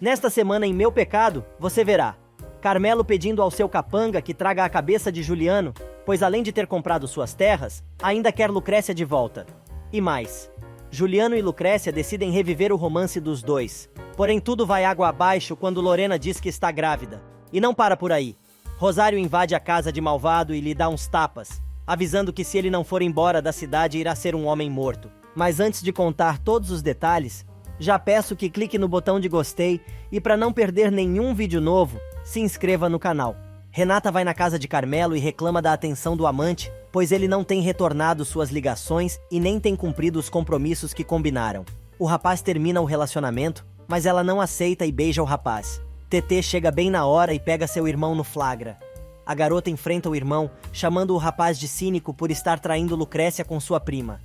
Nesta semana em Meu Pecado, você verá Carmelo pedindo ao seu capanga que traga a cabeça de Juliano, pois além de ter comprado suas terras, ainda quer Lucrécia de volta. E mais, Juliano e Lucrécia decidem reviver o romance dos dois. Porém tudo vai água abaixo quando Lorena diz que está grávida. E não para por aí. Rosário invade a casa de Malvado e lhe dá uns tapas, avisando que se ele não for embora da cidade irá ser um homem morto. Mas antes de contar todos os detalhes, já peço que clique no botão de gostei e para não perder nenhum vídeo novo, se inscreva no canal. Renata vai na casa de Carmelo e reclama da atenção do amante, pois ele não tem retornado suas ligações e nem tem cumprido os compromissos que combinaram. O rapaz termina o relacionamento, mas ela não aceita e beija o rapaz. TT chega bem na hora e pega seu irmão no flagra. A garota enfrenta o irmão, chamando o rapaz de cínico por estar traindo Lucrécia com sua prima.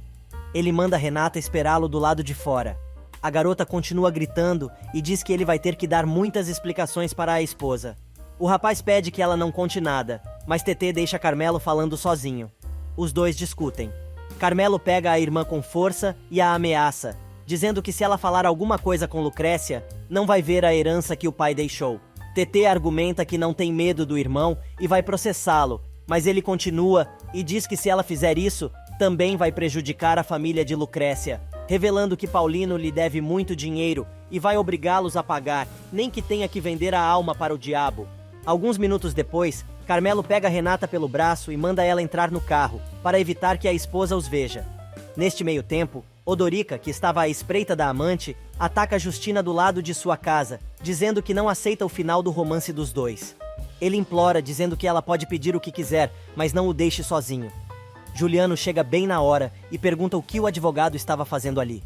Ele manda Renata esperá-lo do lado de fora. A garota continua gritando e diz que ele vai ter que dar muitas explicações para a esposa. O rapaz pede que ela não conte nada, mas TT deixa Carmelo falando sozinho. Os dois discutem. Carmelo pega a irmã com força e a ameaça, dizendo que se ela falar alguma coisa com Lucrécia, não vai ver a herança que o pai deixou. TT argumenta que não tem medo do irmão e vai processá-lo, mas ele continua e diz que se ela fizer isso, também vai prejudicar a família de Lucrécia, revelando que Paulino lhe deve muito dinheiro e vai obrigá-los a pagar, nem que tenha que vender a alma para o diabo. Alguns minutos depois, Carmelo pega Renata pelo braço e manda ela entrar no carro, para evitar que a esposa os veja. Neste meio tempo, Odorica, que estava à espreita da amante, ataca Justina do lado de sua casa, dizendo que não aceita o final do romance dos dois. Ele implora, dizendo que ela pode pedir o que quiser, mas não o deixe sozinho. Juliano chega bem na hora e pergunta o que o advogado estava fazendo ali.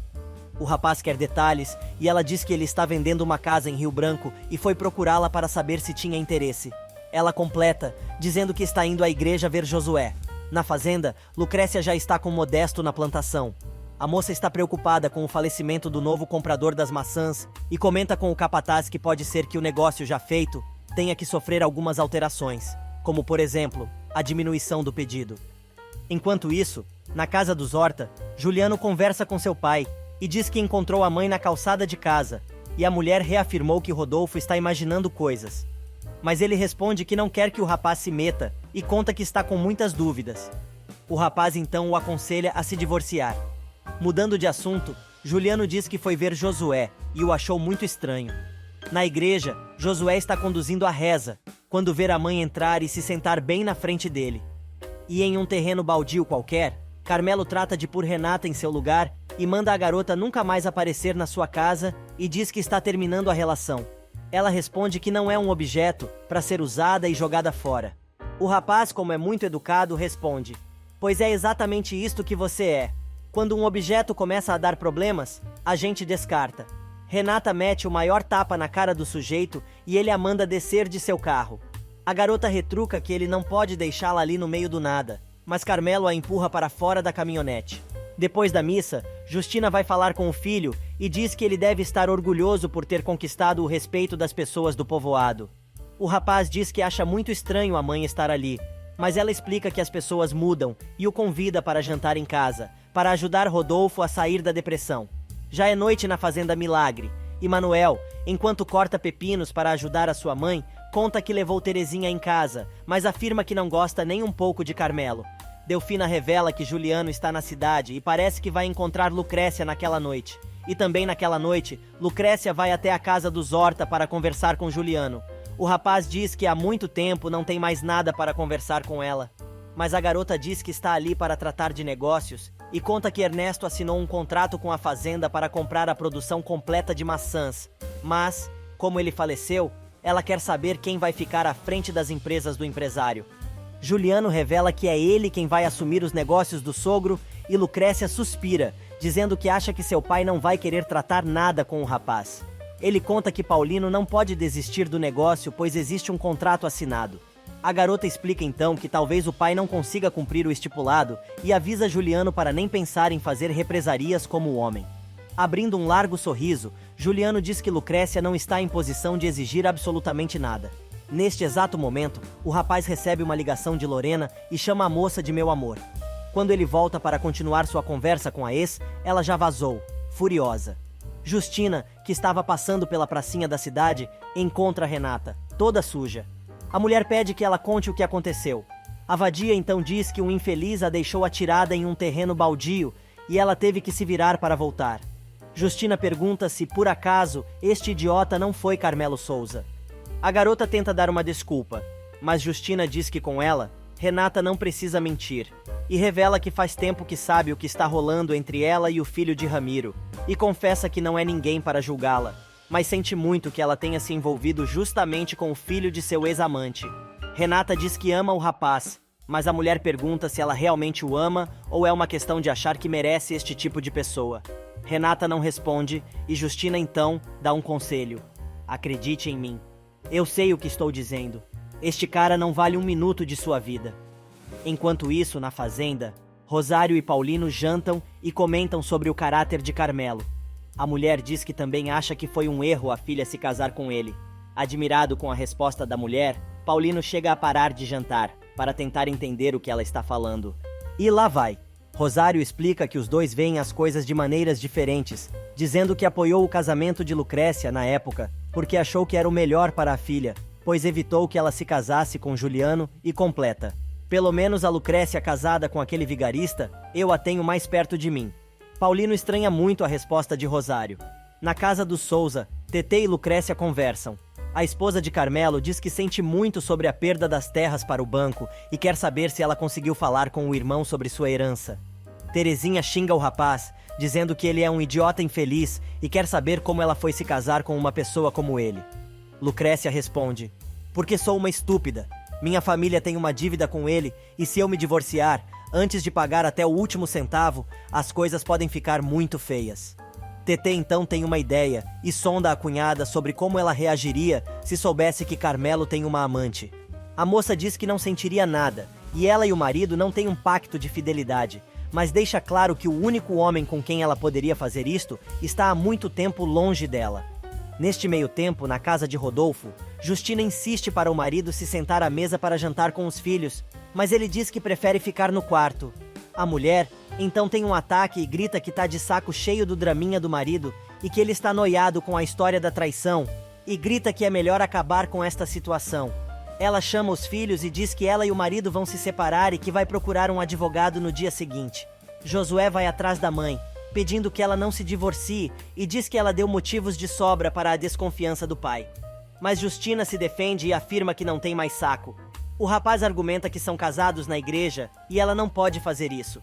O rapaz quer detalhes e ela diz que ele está vendendo uma casa em Rio Branco e foi procurá-la para saber se tinha interesse. Ela completa, dizendo que está indo à igreja ver Josué. Na fazenda, Lucrécia já está com Modesto na plantação. A moça está preocupada com o falecimento do novo comprador das maçãs e comenta com o capataz que pode ser que o negócio já feito tenha que sofrer algumas alterações, como por exemplo, a diminuição do pedido. Enquanto isso, na casa dos Horta, Juliano conversa com seu pai e diz que encontrou a mãe na calçada de casa, e a mulher reafirmou que Rodolfo está imaginando coisas. Mas ele responde que não quer que o rapaz se meta e conta que está com muitas dúvidas. O rapaz então o aconselha a se divorciar. Mudando de assunto, Juliano diz que foi ver Josué e o achou muito estranho. Na igreja, Josué está conduzindo a reza, quando vê a mãe entrar e se sentar bem na frente dele. E em um terreno baldio qualquer, Carmelo trata de pôr Renata em seu lugar e manda a garota nunca mais aparecer na sua casa e diz que está terminando a relação. Ela responde que não é um objeto para ser usada e jogada fora. O rapaz, como é muito educado, responde: "Pois é exatamente isto que você é. Quando um objeto começa a dar problemas, a gente descarta." Renata mete o maior tapa na cara do sujeito e ele a manda descer de seu carro. A garota retruca que ele não pode deixá-la ali no meio do nada, mas Carmelo a empurra para fora da caminhonete. Depois da missa, Justina vai falar com o filho e diz que ele deve estar orgulhoso por ter conquistado o respeito das pessoas do povoado. O rapaz diz que acha muito estranho a mãe estar ali, mas ela explica que as pessoas mudam e o convida para jantar em casa, para ajudar Rodolfo a sair da depressão. Já é noite na fazenda Milagre, e Manuel, enquanto corta pepinos para ajudar a sua mãe, conta que levou Terezinha em casa, mas afirma que não gosta nem um pouco de Carmelo. Delfina revela que Juliano está na cidade e parece que vai encontrar Lucrécia naquela noite. E também naquela noite, Lucrécia vai até a casa dos Horta para conversar com Juliano. O rapaz diz que há muito tempo não tem mais nada para conversar com ela. Mas a garota diz que está ali para tratar de negócios e conta que Ernesto assinou um contrato com a fazenda para comprar a produção completa de maçãs. Mas, como ele faleceu, ela quer saber quem vai ficar à frente das empresas do empresário. Juliano revela que é ele quem vai assumir os negócios do sogro e Lucrécia suspira, dizendo que acha que seu pai não vai querer tratar nada com o rapaz. Ele conta que Paulino não pode desistir do negócio pois existe um contrato assinado. A garota explica então que talvez o pai não consiga cumprir o estipulado e avisa Juliano para nem pensar em fazer represarias como o homem. Abrindo um largo sorriso, Juliano diz que Lucrécia não está em posição de exigir absolutamente nada. Neste exato momento, o rapaz recebe uma ligação de Lorena e chama a moça de meu amor. Quando ele volta para continuar sua conversa com a ex, ela já vazou, furiosa. Justina, que estava passando pela pracinha da cidade, encontra Renata, toda suja. A mulher pede que ela conte o que aconteceu. A vadia então diz que um infeliz a deixou atirada em um terreno baldio e ela teve que se virar para voltar. Justina pergunta se, por acaso, este idiota não foi Carmelo Souza. A garota tenta dar uma desculpa, mas Justina diz que com ela, Renata não precisa mentir, e revela que faz tempo que sabe o que está rolando entre ela e o filho de Ramiro, e confessa que não é ninguém para julgá-la, mas sente muito que ela tenha se envolvido justamente com o filho de seu ex-amante. Renata diz que ama o rapaz, mas a mulher pergunta se ela realmente o ama ou é uma questão de achar que merece este tipo de pessoa. Renata não responde e Justina então dá um conselho. Acredite em mim. Eu sei o que estou dizendo. Este cara não vale um minuto de sua vida. Enquanto isso, na fazenda, Rosário e Paulino jantam e comentam sobre o caráter de Carmelo. A mulher diz que também acha que foi um erro a filha se casar com ele. Admirado com a resposta da mulher, Paulino chega a parar de jantar, para tentar entender o que ela está falando. E lá vai. Rosário explica que os dois veem as coisas de maneiras diferentes, dizendo que apoiou o casamento de Lucrécia na época, porque achou que era o melhor para a filha, pois evitou que ela se casasse com Juliano e completa. Pelo menos a Lucrécia casada com aquele vigarista, eu a tenho mais perto de mim. Paulino estranha muito a resposta de Rosário. Na casa dos Souza, Tetê e Lucrécia conversam. A esposa de Carmelo diz que sente muito sobre a perda das terras para o banco e quer saber se ela conseguiu falar com o irmão sobre sua herança. Terezinha xinga o rapaz, dizendo que ele é um idiota infeliz e quer saber como ela foi se casar com uma pessoa como ele. Lucrécia responde: porque sou uma estúpida. Minha família tem uma dívida com ele e se eu me divorciar, antes de pagar até o último centavo, as coisas podem ficar muito feias. Tetê então tem uma ideia e sonda a cunhada sobre como ela reagiria se soubesse que Carmelo tem uma amante. A moça diz que não sentiria nada, e ela e o marido não têm um pacto de fidelidade, mas deixa claro que o único homem com quem ela poderia fazer isto está há muito tempo longe dela. Neste meio tempo, na casa de Rodolfo, Justina insiste para o marido se sentar à mesa para jantar com os filhos, mas ele diz que prefere ficar no quarto. A mulher então tem um ataque e grita que tá de saco cheio do draminha do marido e que ele está noiado com a história da traição e grita que é melhor acabar com esta situação. Ela chama os filhos e diz que ela e o marido vão se separar e que vai procurar um advogado no dia seguinte. Josué vai atrás da mãe, pedindo que ela não se divorcie e diz que ela deu motivos de sobra para a desconfiança do pai. Mas Justina se defende e afirma que não tem mais saco. O rapaz argumenta que são casados na igreja e ela não pode fazer isso.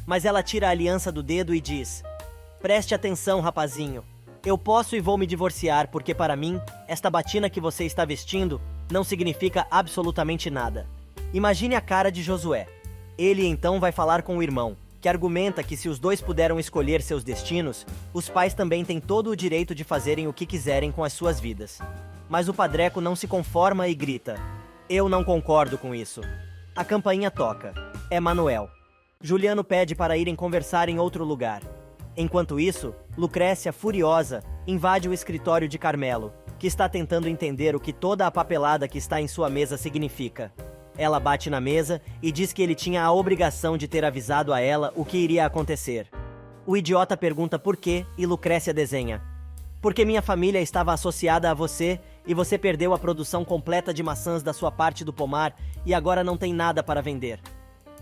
Mas ela tira a aliança do dedo e diz: preste atenção, rapazinho. Eu posso e vou me divorciar porque para mim, esta batina que você está vestindo não significa absolutamente nada. Imagine a cara de Josué. Ele então vai falar com o irmão, que argumenta que se os dois puderam escolher seus destinos, os pais também têm todo o direito de fazerem o que quiserem com as suas vidas. Mas o padreco não se conforma e grita: eu não concordo com isso. A campainha toca. É Manuel. Juliano pede para irem conversar em outro lugar. Enquanto isso, Lucrécia, furiosa, invade o escritório de Carmelo, que está tentando entender o que toda a papelada que está em sua mesa significa. Ela bate na mesa e diz que ele tinha a obrigação de ter avisado a ela o que iria acontecer. O idiota pergunta por quê e Lucrécia desenha: porque minha família estava associada a você e você perdeu a produção completa de maçãs da sua parte do pomar e agora não tem nada para vender.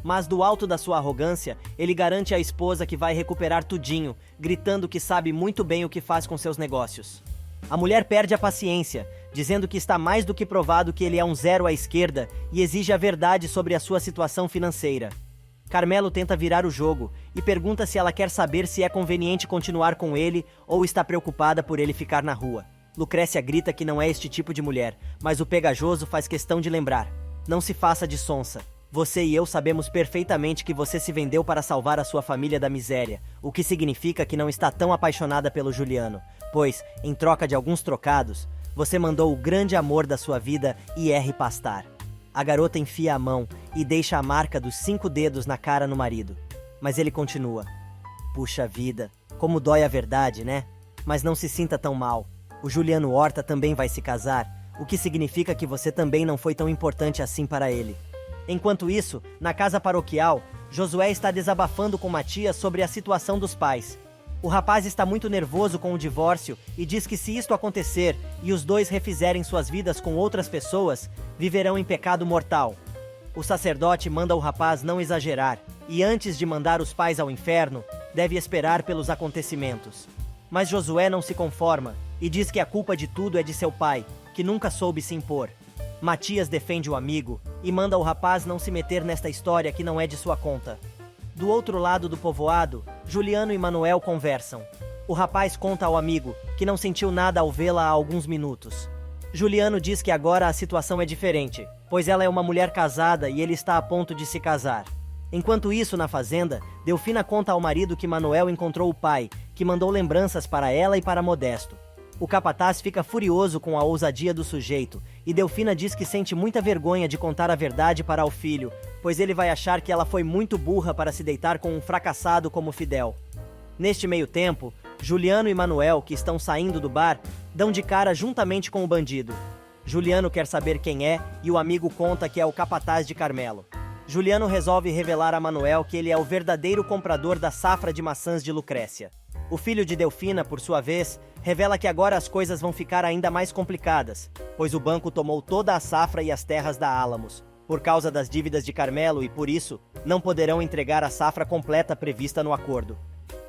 Mas do alto da sua arrogância, ele garante à esposa que vai recuperar tudinho, gritando que sabe muito bem o que faz com seus negócios. A mulher perde a paciência, dizendo que está mais do que provado que ele é um zero à esquerda e exige a verdade sobre a sua situação financeira. Carmelo tenta virar o jogo e pergunta se ela quer saber se é conveniente continuar com ele ou está preocupada por ele ficar na rua. Lucrécia grita que não é este tipo de mulher, mas o pegajoso faz questão de lembrar: não se faça de sonsa. Você e eu sabemos perfeitamente que você se vendeu para salvar a sua família da miséria, o que significa que não está tão apaixonada pelo Juliano, pois, em troca de alguns trocados, você mandou o grande amor da sua vida ir pastar. A garota enfia a mão e deixa a marca dos 5 dedos na cara no marido. Mas ele continua: puxa vida, como dói a verdade, né? Mas não se sinta tão mal. O Juliano Horta também vai se casar, o que significa que você também não foi tão importante assim para ele. Enquanto isso, na casa paroquial, Josué está desabafando com Matias sobre a situação dos pais. O rapaz está muito nervoso com o divórcio e diz que se isto acontecer e os dois refizerem suas vidas com outras pessoas, viverão em pecado mortal. O sacerdote manda o rapaz não exagerar e antes de mandar os pais ao inferno, deve esperar pelos acontecimentos. Mas Josué não se conforma e diz que a culpa de tudo é de seu pai, que nunca soube se impor. Matias defende o amigo e manda o rapaz não se meter nesta história que não é de sua conta. Do outro lado do povoado, Juliano e Manuel conversam. O rapaz conta ao amigo que não sentiu nada ao vê-la há alguns minutos. Juliano diz que agora a situação é diferente, pois ela é uma mulher casada e ele está a ponto de se casar. Enquanto isso, na fazenda, Delfina conta ao marido que Manuel encontrou o pai, que mandou lembranças para ela e para Modesto. O capataz fica furioso com a ousadia do sujeito, e Delfina diz que sente muita vergonha de contar a verdade para o filho, pois ele vai achar que ela foi muito burra para se deitar com um fracassado como Fidel. Neste meio tempo, Juliano e Manuel, que estão saindo do bar, dão de cara juntamente com o bandido. Juliano quer saber quem é e o amigo conta que é o capataz de Carmelo. Juliano resolve revelar a Manuel que ele é o verdadeiro comprador da safra de maçãs de Lucrécia. O filho de Delfina, por sua vez, revela que agora as coisas vão ficar ainda mais complicadas, pois o banco tomou toda a safra e as terras da Álamos, por causa das dívidas de Carmelo e, por isso, não poderão entregar a safra completa prevista no acordo.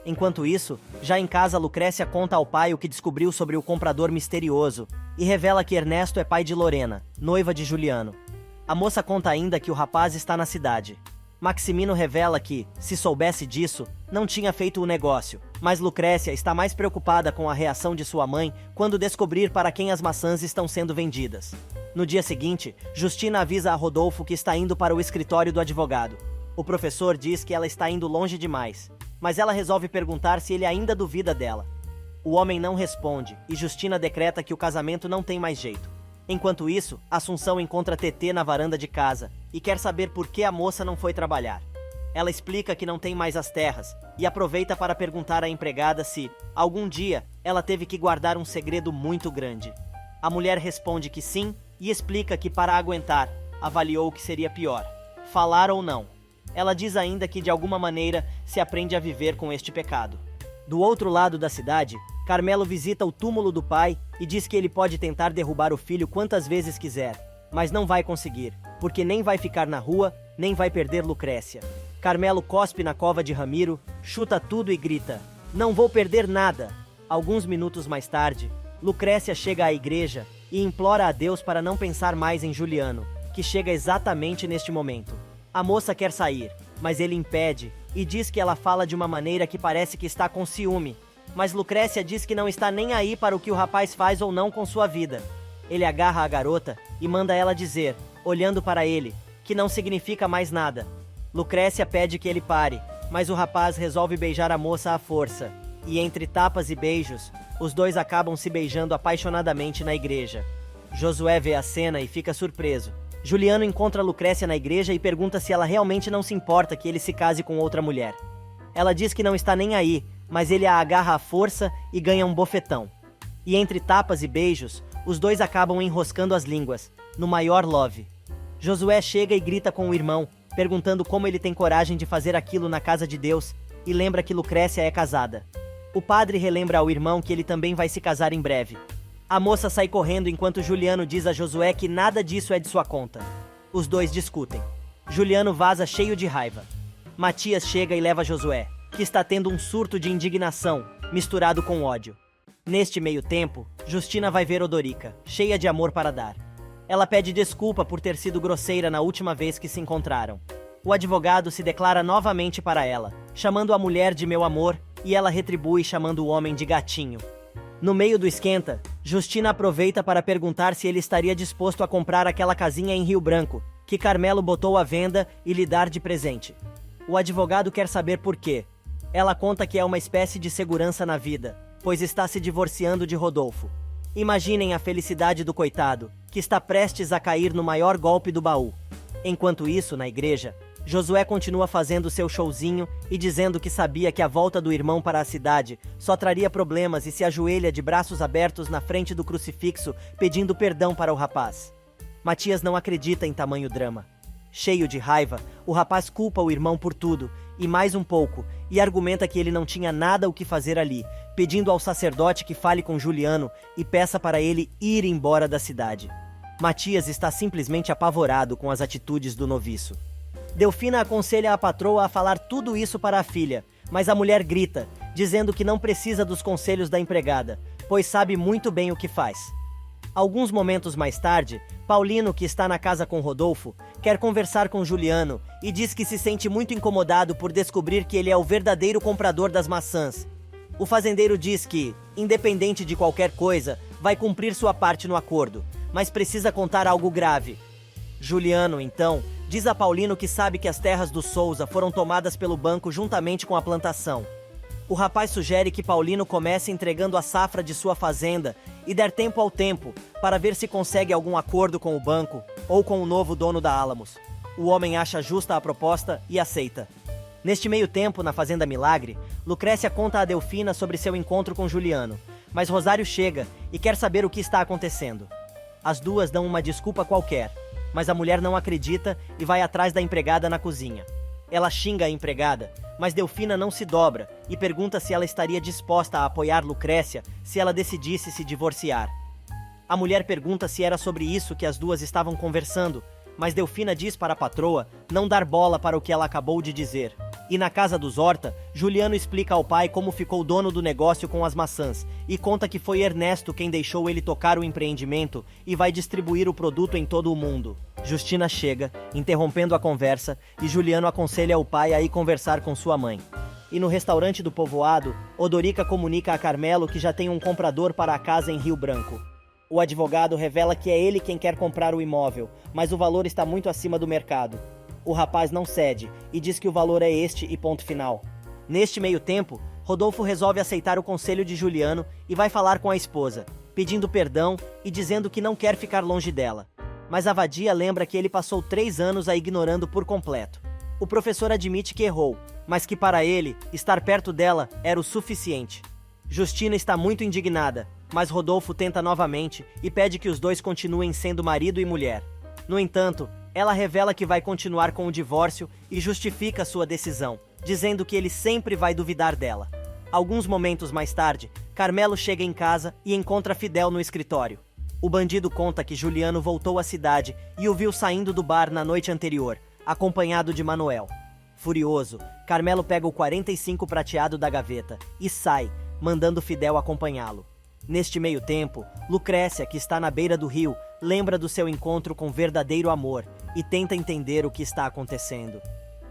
Enquanto isso, já em casa Lucrécia conta ao pai o que descobriu sobre o comprador misterioso e revela que Ernesto é pai de Lorena, noiva de Juliano. A moça conta ainda que o rapaz está na cidade. Maximino revela que, se soubesse disso, não tinha feito o negócio, mas Lucrécia está mais preocupada com a reação de sua mãe quando descobrir para quem as maçãs estão sendo vendidas. No dia seguinte, Justina avisa a Rodolfo que está indo para o escritório do advogado. O professor diz que ela está indo longe demais, mas ela resolve perguntar se ele ainda duvida dela. O homem não responde e Justina decreta que o casamento não tem mais jeito. Enquanto isso, Assunção encontra Tetê na varanda de casa e quer saber por que a moça não foi trabalhar. Ela explica que não tem mais as terras e aproveita para perguntar à empregada se, algum dia, ela teve que guardar um segredo muito grande. A mulher responde que sim e explica que para aguentar, avaliou o que seria pior, falar ou não. Ela diz ainda que de alguma maneira se aprende a viver com este pecado. Do outro lado da cidade, Carmelo visita o túmulo do pai e diz que ele pode tentar derrubar o filho quantas vezes quiser, mas não vai conseguir, porque nem vai ficar na rua, nem vai perder Lucrécia. Carmelo cospe na cova de Ramiro, chuta tudo e grita: "Não vou perder nada!" Alguns minutos mais tarde, Lucrécia chega à igreja e implora a Deus para não pensar mais em Juliano, que chega exatamente neste momento. A moça quer sair, mas ele impede e diz que ela fala de uma maneira que parece que está com ciúme. Mas Lucrécia diz que não está nem aí para o que o rapaz faz ou não com sua vida. Ele agarra a garota e manda ela dizer, olhando para ele, que não significa mais nada. Lucrécia pede que ele pare, mas o rapaz resolve beijar a moça à força. E entre tapas e beijos, os dois acabam se beijando apaixonadamente na igreja. Josué vê a cena e fica surpreso. Juliano encontra Lucrécia na igreja e pergunta se ela realmente não se importa que ele se case com outra mulher. Ela diz que não está nem aí, mas ele a agarra à força e ganha um bofetão. E entre tapas e beijos, os dois acabam enroscando as línguas, no maior love. Josué chega e grita com o irmão, perguntando como ele tem coragem de fazer aquilo na casa de Deus, e lembra que Lucrécia é casada. O padre relembra ao irmão que ele também vai se casar em breve. A moça sai correndo enquanto Juliano diz a Josué que nada disso é de sua conta. Os dois discutem. Juliano vaza cheio de raiva. Matias chega e leva Josué, que está tendo um surto de indignação, misturado com ódio. Neste meio tempo, Justina vai ver Odorica, cheia de amor para dar. Ela pede desculpa por ter sido grosseira na última vez que se encontraram. O advogado se declara novamente para ela, chamando a mulher de meu amor, e ela retribui chamando o homem de gatinho. No meio do esquenta, Justina aproveita para perguntar se ele estaria disposto a comprar aquela casinha em Rio Branco, que Carmelo botou à venda e lhe dar de presente. O advogado quer saber por quê. Ela conta que é uma espécie de segurança na vida, pois está se divorciando de Rodolfo. Imaginem a felicidade do coitado, que está prestes a cair no maior golpe do baú. Enquanto isso, na igreja, Josué continua fazendo seu showzinho e dizendo que sabia que a volta do irmão para a cidade só traria problemas e se ajoelha de braços abertos na frente do crucifixo, pedindo perdão para o rapaz. Matias não acredita em tamanho drama. Cheio de raiva, o rapaz culpa o irmão por tudo, e mais um pouco, e argumenta que ele não tinha nada o que fazer ali, pedindo ao sacerdote que fale com Juliano e peça para ele ir embora da cidade. Matias está simplesmente apavorado com as atitudes do noviço. Delfina aconselha a patroa a falar tudo isso para a filha, mas a mulher grita, dizendo que não precisa dos conselhos da empregada, pois sabe muito bem o que faz. Alguns momentos mais tarde, Paulino, que está na casa com Rodolfo, quer conversar com Juliano e diz que se sente muito incomodado por descobrir que ele é o verdadeiro comprador das maçãs. O fazendeiro diz que, independente de qualquer coisa, vai cumprir sua parte no acordo, mas precisa contar algo grave. Juliano, então, diz a Paulino que sabe que as terras do Souza foram tomadas pelo banco juntamente com a plantação. O rapaz sugere que Paulino comece entregando a safra de sua fazenda e der tempo ao tempo para ver se consegue algum acordo com o banco ou com o novo dono da Álamos. O homem acha justa a proposta e aceita. Neste meio tempo, na Fazenda Milagre, Lucrécia conta a Delfina sobre seu encontro com Juliano, mas Rosário chega e quer saber o que está acontecendo. As duas dão uma desculpa qualquer, mas a mulher não acredita e vai atrás da empregada na cozinha. Ela xinga a empregada, mas Delfina não se dobra e pergunta se ela estaria disposta a apoiar Lucrécia se ela decidisse se divorciar. A mulher pergunta se era sobre isso que as duas estavam conversando, mas Delfina diz para a patroa não dar bola para o que ela acabou de dizer. E na casa dos Horta, Juliano explica ao pai como ficou dono do negócio com as maçãs e conta que foi Ernesto quem deixou ele tocar o empreendimento e vai distribuir o produto em todo o mundo. Justina chega, interrompendo a conversa, e Juliano aconselha o pai a ir conversar com sua mãe. E no restaurante do povoado, Odorica comunica a Carmelo que já tem um comprador para a casa em Rio Branco. O advogado revela que é ele quem quer comprar o imóvel, mas o valor está muito acima do mercado. O rapaz não cede e diz que o valor é este e ponto final. Neste meio tempo, Rodolfo resolve aceitar o conselho de Juliano e vai falar com a esposa, pedindo perdão e dizendo que não quer ficar longe dela. Mas a vadia lembra que ele passou 3 anos a ignorando por completo. O professor admite que errou, mas que para ele, estar perto dela era o suficiente. Justina está muito indignada, mas Rodolfo tenta novamente e pede que os dois continuem sendo marido e mulher. No entanto, ela revela que vai continuar com o divórcio e justifica sua decisão, dizendo que ele sempre vai duvidar dela. Alguns momentos mais tarde, Carmelo chega em casa e encontra Fidel no escritório. O bandido conta que Juliano voltou à cidade e o viu saindo do bar na noite anterior, acompanhado de Manuel. Furioso, Carmelo pega o 45 prateado da gaveta e sai, mandando Fidel acompanhá-lo. Neste meio tempo, Lucrécia, que está na beira do rio, lembra do seu encontro com verdadeiro amor e tenta entender o que está acontecendo.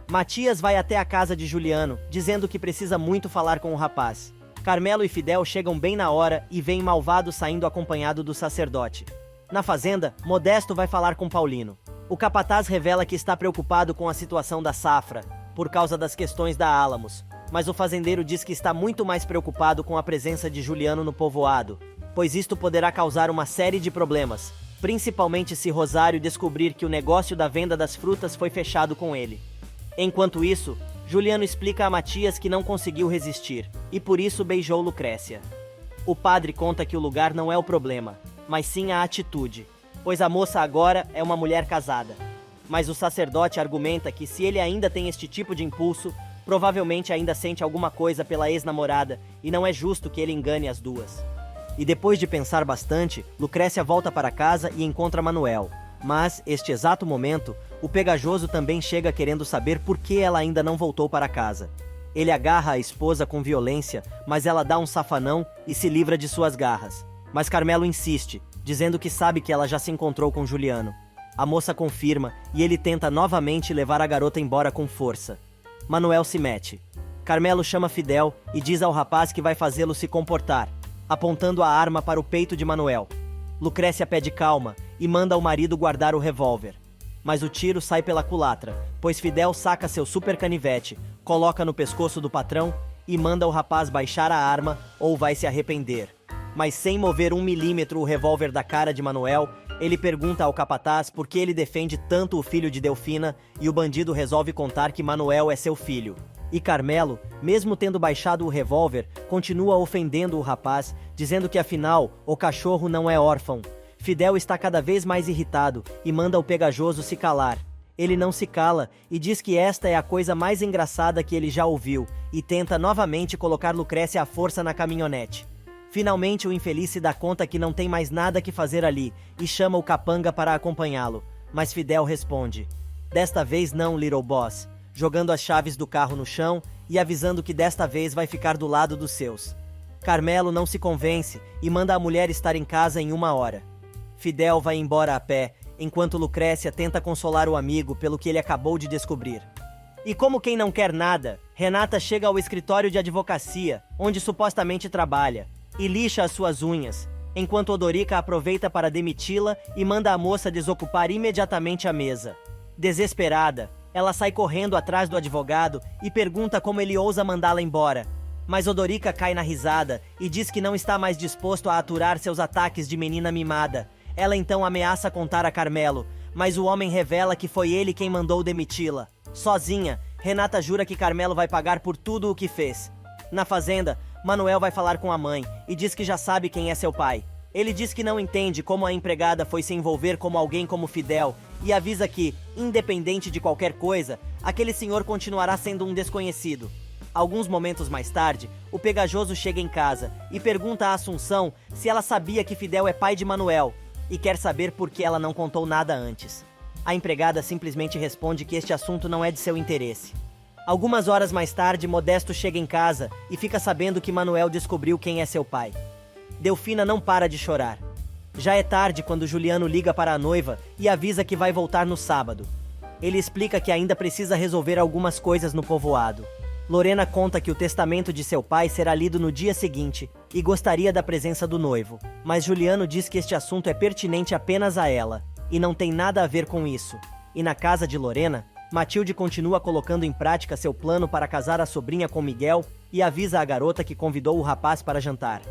Matias vai até a casa de Juliano, dizendo que precisa muito falar com o rapaz. Carmelo e Fidel chegam bem na hora e veem Malvado saindo acompanhado do sacerdote. Na fazenda, Modesto vai falar com Paulino. O capataz revela que está preocupado com a situação da safra, por causa das questões da Álamos, mas o fazendeiro diz que está muito mais preocupado com a presença de Juliano no povoado, pois isto poderá causar uma série de problemas, principalmente se Rosário descobrir que o negócio da venda das frutas foi fechado com ele. Enquanto isso, Juliano explica a Matias que não conseguiu resistir, e por isso beijou Lucrécia. O padre conta que o lugar não é o problema, mas sim a atitude, pois a moça agora é uma mulher casada. Mas o sacerdote argumenta que se ele ainda tem este tipo de impulso, provavelmente ainda sente alguma coisa pela ex-namorada e não é justo que ele engane as duas. E depois de pensar bastante, Lucrécia volta para casa e encontra Manuel. Mas, este exato momento, o pegajoso também chega querendo saber por que ela ainda não voltou para casa. Ele agarra a esposa com violência, mas ela dá um safanão e se livra de suas garras. Mas Carmelo insiste, dizendo que sabe que ela já se encontrou com Juliano. A moça confirma e ele tenta novamente levar a garota embora com força. Manuel se mete. Carmelo chama Fidel e diz ao rapaz que vai fazê-lo se comportar, apontando a arma para o peito de Manuel. Lucrécia pede calma e manda o marido guardar o revólver. Mas o tiro sai pela culatra, pois Fidel saca seu super canivete, coloca no pescoço do patrão e manda o rapaz baixar a arma ou vai se arrepender. Mas sem mover 1 milímetro o revólver da cara de Manuel, ele pergunta ao capataz por que ele defende tanto o filho de Delfina e o bandido resolve contar que Manuel é seu filho. E Carmelo, mesmo tendo baixado o revólver, continua ofendendo o rapaz, dizendo que afinal, o cachorro não é órfão. Fidel está cada vez mais irritado e manda o pegajoso se calar. Ele não se cala e diz que esta é a coisa mais engraçada que ele já ouviu, e tenta novamente colocar Lucrécia à força na caminhonete. Finalmente o infeliz se dá conta que não tem mais nada que fazer ali, e chama o capanga para acompanhá-lo, mas Fidel responde: "Desta vez não, Little Boss", jogando as chaves do carro no chão e avisando que desta vez vai ficar do lado dos seus. Carmelo não se convence e manda a mulher estar em casa em 1 hora. Fidel vai embora a pé, enquanto Lucrécia tenta consolar o amigo pelo que ele acabou de descobrir. E como quem não quer nada, Renata chega ao escritório de advocacia, onde supostamente trabalha, e lixa as suas unhas, enquanto Odorica aproveita para demiti-la e manda a moça desocupar imediatamente a mesa. Desesperada, ela sai correndo atrás do advogado e pergunta como ele ousa mandá-la embora. Mas Odorica cai na risada e diz que não está mais disposto a aturar seus ataques de menina mimada. Ela então ameaça contar a Carmelo, mas o homem revela que foi ele quem mandou demiti-la. Sozinha, Renata jura que Carmelo vai pagar por tudo o que fez. Na fazenda, Manuel vai falar com a mãe e diz que já sabe quem é seu pai. Ele diz que não entende como a empregada foi se envolver com alguém como Fidel e avisa que, independente de qualquer coisa, aquele senhor continuará sendo um desconhecido. Alguns momentos mais tarde, o Pegajoso chega em casa e pergunta a Assunção se ela sabia que Fidel é pai de Manuel e quer saber por que ela não contou nada antes. A empregada simplesmente responde que este assunto não é de seu interesse. Algumas horas mais tarde, Modesto chega em casa e fica sabendo que Manuel descobriu quem é seu pai. Delfina não para de chorar. Já é tarde quando Juliano liga para a noiva e avisa que vai voltar no sábado. Ele explica que ainda precisa resolver algumas coisas no povoado. Lorena conta que o testamento de seu pai será lido no dia seguinte e gostaria da presença do noivo, mas Juliano diz que este assunto é pertinente apenas a ela e não tem nada a ver com isso. E na casa de Lorena, Matilde continua colocando em prática seu plano para casar a sobrinha com Miguel e avisa a garota que convidou o rapaz para jantar.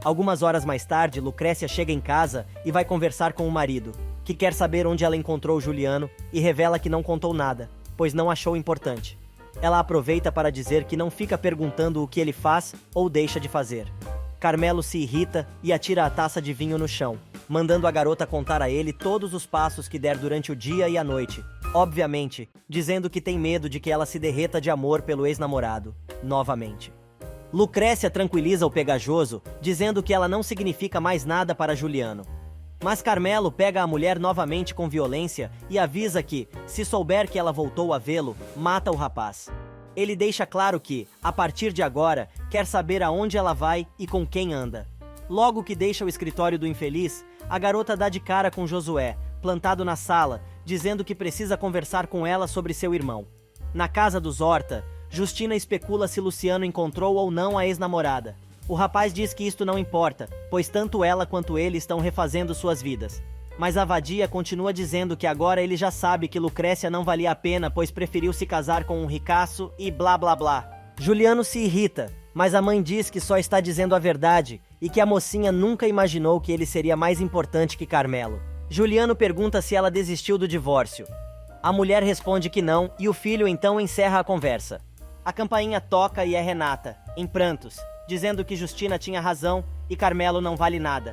Algumas horas mais tarde, Lucrécia chega em casa e vai conversar com o marido, que quer saber onde ela encontrou Juliano e revela que não contou nada, pois não achou importante. Ela aproveita para dizer que não fica perguntando o que ele faz ou deixa de fazer. Carmelo se irrita e atira a taça de vinho no chão, mandando a garota contar a ele todos os passos que der durante o dia e a noite, obviamente, dizendo que tem medo de que ela se derreta de amor pelo ex-namorado, novamente. Lucrécia tranquiliza o Pegajoso, dizendo que ela não significa mais nada para Juliano. Mas Carmelo pega a mulher novamente com violência e avisa que, se souber que ela voltou a vê-lo, mata o rapaz. Ele deixa claro que, a partir de agora, quer saber aonde ela vai e com quem anda. Logo que deixa o escritório do infeliz, a garota dá de cara com Josué, plantado na sala, dizendo que precisa conversar com ela sobre seu irmão. Na casa dos Horta, Justina especula se Luciano encontrou ou não a ex-namorada. O rapaz diz que isto não importa, pois tanto ela quanto ele estão refazendo suas vidas. Mas a vadia continua dizendo que agora ele já sabe que Lucrécia não valia a pena, pois preferiu se casar com um ricaço e blá blá blá. Juliano se irrita, mas a mãe diz que só está dizendo a verdade e que a mocinha nunca imaginou que ele seria mais importante que Carmelo. Juliano pergunta se ela desistiu do divórcio. A mulher responde que não e o filho então encerra a conversa. A campainha toca e é Renata, em prantos, dizendo que Justina tinha razão e Carmelo não vale nada.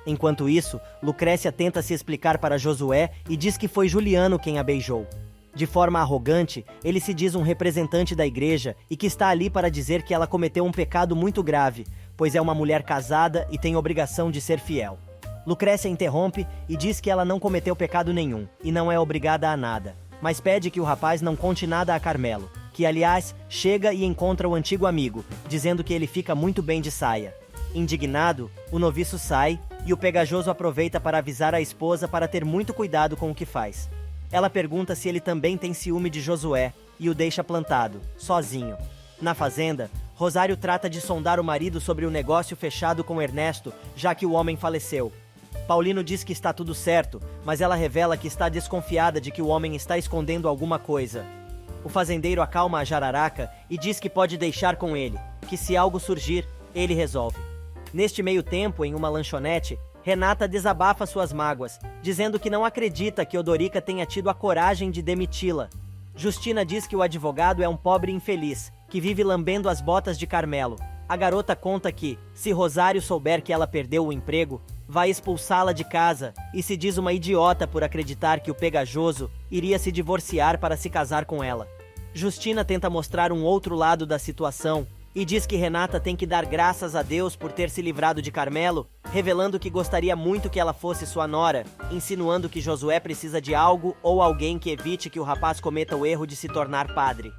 Enquanto isso, Lucrécia tenta se explicar para Josué e diz que foi Juliano quem a beijou. De forma arrogante, ele se diz um representante da igreja e que está ali para dizer que ela cometeu um pecado muito grave, pois é uma mulher casada e tem obrigação de ser fiel. Lucrécia interrompe e diz que ela não cometeu pecado nenhum e não é obrigada a nada, mas pede que o rapaz não conte nada a Carmelo, que aliás chega e encontra o antigo amigo, dizendo que ele fica muito bem de saia. Indignado, o noviço sai e o Pegajoso aproveita para avisar a esposa para ter muito cuidado com o que faz. Ela pergunta se ele também tem ciúme de Josué e o deixa plantado, sozinho. Na fazenda, Rosário trata de sondar o marido sobre o negócio fechado com Ernesto, já que o homem faleceu. Paulino diz que está tudo certo, mas ela revela que está desconfiada de que o homem está escondendo alguma coisa. O fazendeiro acalma a jararaca e diz que pode deixar com ele, que se algo surgir, ele resolve. Neste meio tempo, em uma lanchonete, Renata desabafa suas mágoas, dizendo que não acredita que Odorica tenha tido a coragem de demiti-la. Justina diz que o advogado é um pobre infeliz, que vive lambendo as botas de Carmelo. A garota conta que, se Rosário souber que ela perdeu o emprego, vai expulsá-la de casa e se diz uma idiota por acreditar que o pegajoso iria se divorciar para se casar com ela. Justina tenta mostrar um outro lado da situação e diz que Renata tem que dar graças a Deus por ter se livrado de Carmelo, revelando que gostaria muito que ela fosse sua nora, insinuando que Josué precisa de algo ou alguém que evite que o rapaz cometa o erro de se tornar padre.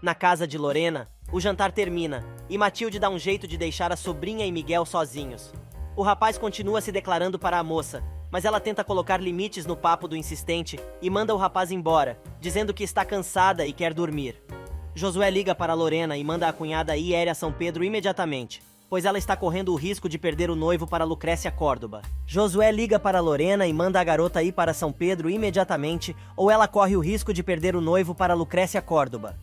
Na casa de Lorena, o jantar termina e Matilde dá um jeito de deixar a sobrinha e Miguel sozinhos. O rapaz continua se declarando para a moça, mas ela tenta colocar limites no papo do insistente e manda o rapaz embora, dizendo que está cansada e quer dormir. Josué liga para Lorena e manda a cunhada ir a São Pedro imediatamente, pois ela está correndo o risco de perder o noivo para Lucrécia Córdoba. Josué liga para Lorena e manda a garota ir para São Pedro imediatamente, ou ela corre o risco de perder o noivo para Lucrécia Córdoba.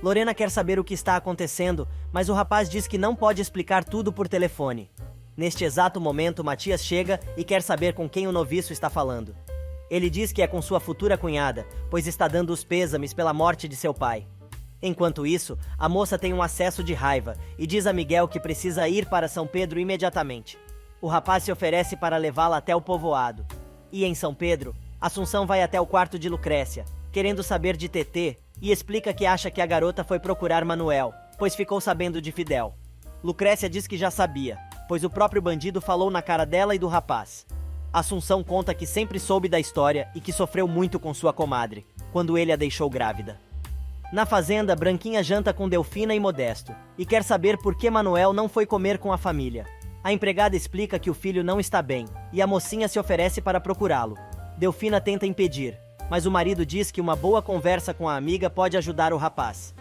Lorena quer saber o que está acontecendo, mas o rapaz diz que não pode explicar tudo por telefone. Neste exato momento, Matias chega e quer saber com quem o noviço está falando. Ele diz que é com sua futura cunhada, pois está dando os pêsames pela morte de seu pai. Enquanto isso, a moça tem um acesso de raiva e diz a Miguel que precisa ir para São Pedro imediatamente. O rapaz se oferece para levá-la até o povoado. E em São Pedro, Assunção vai até o quarto de Lucrécia, querendo saber de Tetê, e explica que acha que a garota foi procurar Manuel, pois ficou sabendo de Fidel. Lucrécia diz que já sabia, pois o próprio bandido falou na cara dela e do rapaz. Assunção conta que sempre soube da história e que sofreu muito com sua comadre, quando ele a deixou grávida. Na fazenda, Branquinha janta com Delfina e Modesto, e quer saber por que Manuel não foi comer com a família. A empregada explica que o filho não está bem, e a mocinha se oferece para procurá-lo. Delfina tenta impedir, mas o marido diz que uma boa conversa com a amiga pode ajudar o rapaz.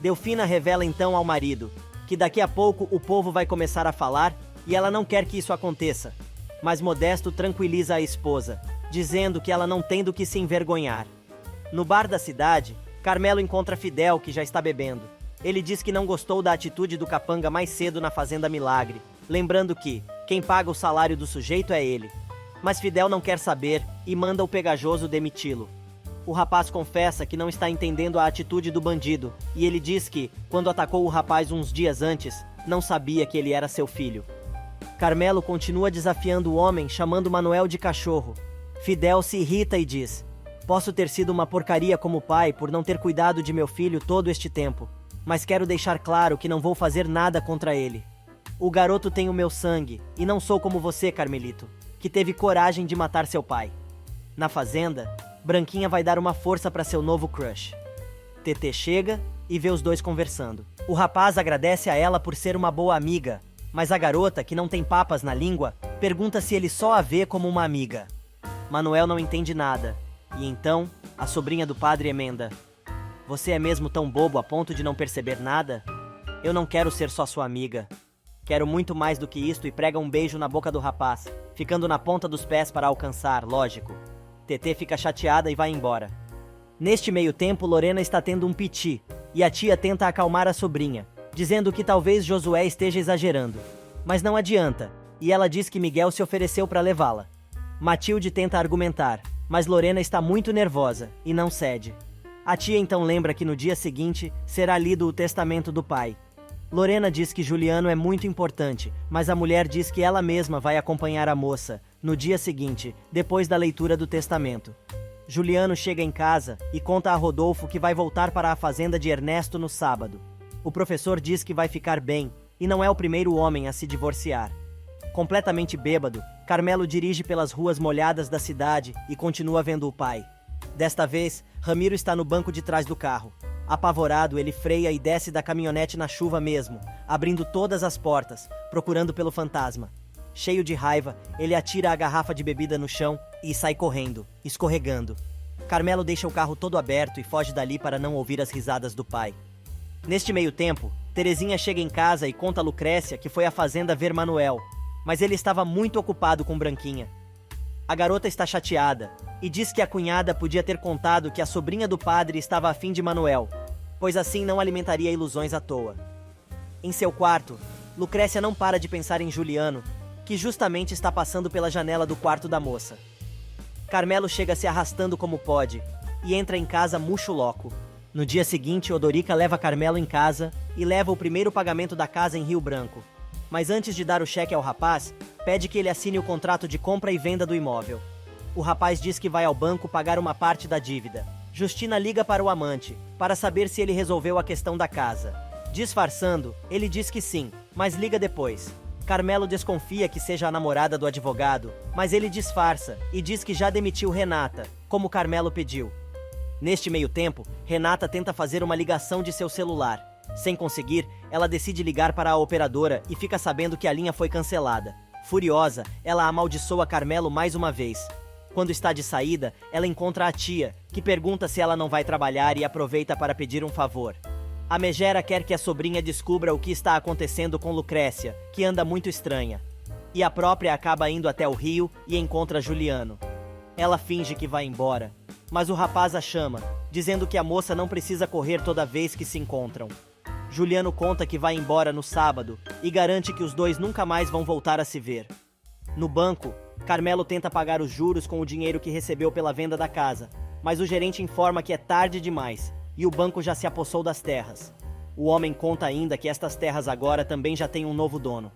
Delfina revela então ao marido que daqui a pouco o povo vai começar a falar e ela não quer que isso aconteça. Mas Modesto tranquiliza a esposa, dizendo que ela não tem do que se envergonhar. No bar da cidade, Carmelo encontra Fidel, que já está bebendo. Ele diz que não gostou da atitude do capanga mais cedo na Fazenda Milagre, lembrando que quem paga o salário do sujeito é ele. Mas Fidel não quer saber e manda o pegajoso demiti-lo. O rapaz confessa que não está entendendo a atitude do bandido, e ele diz que, quando atacou o rapaz uns dias antes, não sabia que ele era seu filho. Carmelo continua desafiando o homem, chamando Manuel de cachorro. Fidel se irrita e diz: "Posso ter sido uma porcaria como pai por não ter cuidado de meu filho todo este tempo, mas quero deixar claro que não vou fazer nada contra ele. O garoto tem o meu sangue, e não sou como você, Carmelito, que teve coragem de matar seu pai." Na fazenda, Branquinha vai dar uma força para seu novo crush. Tetê chega e vê os dois conversando. O rapaz agradece a ela por ser uma boa amiga, mas a garota, que não tem papas na língua, pergunta se ele só a vê como uma amiga. Manuel não entende nada, e então a sobrinha do padre emenda: "Você é mesmo tão bobo a ponto de não perceber nada? Eu não quero ser só sua amiga. Quero muito mais do que isto", e prega um beijo na boca do rapaz, ficando na ponta dos pés para alcançar, lógico. Tetê fica chateada e vai embora. Neste meio tempo, Lorena está tendo um piti, e a tia tenta acalmar a sobrinha, dizendo que talvez Josué esteja exagerando. Mas não adianta, e ela diz que Miguel se ofereceu para levá-la. Matilde tenta argumentar, mas Lorena está muito nervosa e não cede. A tia então lembra que no dia seguinte será lido o testamento do pai. Lorena diz que Juliano é muito importante, mas a mulher diz que ela mesma vai acompanhar a moça no dia seguinte, depois da leitura do testamento. Juliano chega em casa e conta a Rodolfo que vai voltar para a fazenda de Ernesto no sábado. O professor diz que vai ficar bem e não é o primeiro homem a se divorciar. Completamente bêbado, Carmelo dirige pelas ruas molhadas da cidade e continua vendo o pai. Desta vez, Ramiro está no banco de trás do carro. Apavorado, ele freia e desce da caminhonete na chuva mesmo, abrindo todas as portas, procurando pelo fantasma. Cheio de raiva, ele atira a garrafa de bebida no chão e sai correndo, escorregando. Carmelo deixa o carro todo aberto e foge dali para não ouvir as risadas do pai. Neste meio tempo, Terezinha chega em casa e conta a Lucrécia que foi à fazenda ver Manuel, mas ele estava muito ocupado com Branquinha. A garota está chateada e diz que a cunhada podia ter contado que a sobrinha do padre estava afim de Manuel, pois assim não alimentaria ilusões à toa. Em seu quarto, Lucrécia não para de pensar em Juliano, que justamente está passando pela janela do quarto da moça. Carmelo chega se arrastando como pode e entra em casa murcho louco. No dia seguinte, Odorica leva Carmelo em casa e leva o primeiro pagamento da casa em Rio Branco. Mas antes de dar o cheque ao rapaz, pede que ele assine o contrato de compra e venda do imóvel. O rapaz diz que vai ao banco pagar uma parte da dívida. Justina liga para o amante, para saber se ele resolveu a questão da casa. Disfarçando, ele diz que sim, mas liga depois. Carmelo desconfia que seja a namorada do advogado, mas ele disfarça e diz que já demitiu Renata, como Carmelo pediu. Neste meio tempo, Renata tenta fazer uma ligação de seu celular. Sem conseguir, ela decide ligar para a operadora e fica sabendo que a linha foi cancelada. Furiosa, ela amaldiçoa Carmelo mais uma vez. Quando está de saída, ela encontra a tia, que pergunta se ela não vai trabalhar e aproveita para pedir um favor. A megera quer que a sobrinha descubra o que está acontecendo com Lucrécia, que anda muito estranha. E a própria acaba indo até o rio e encontra Juliano. Ela finge que vai embora, mas o rapaz a chama, dizendo que a moça não precisa correr toda vez que se encontram. Juliano conta que vai embora no sábado e garante que os dois nunca mais vão voltar a se ver. No banco, Carmelo tenta pagar os juros com o dinheiro que recebeu pela venda da casa, mas o gerente informa que é tarde demais e o banco já se apossou das terras. O homem conta ainda que estas terras agora também já têm um novo dono.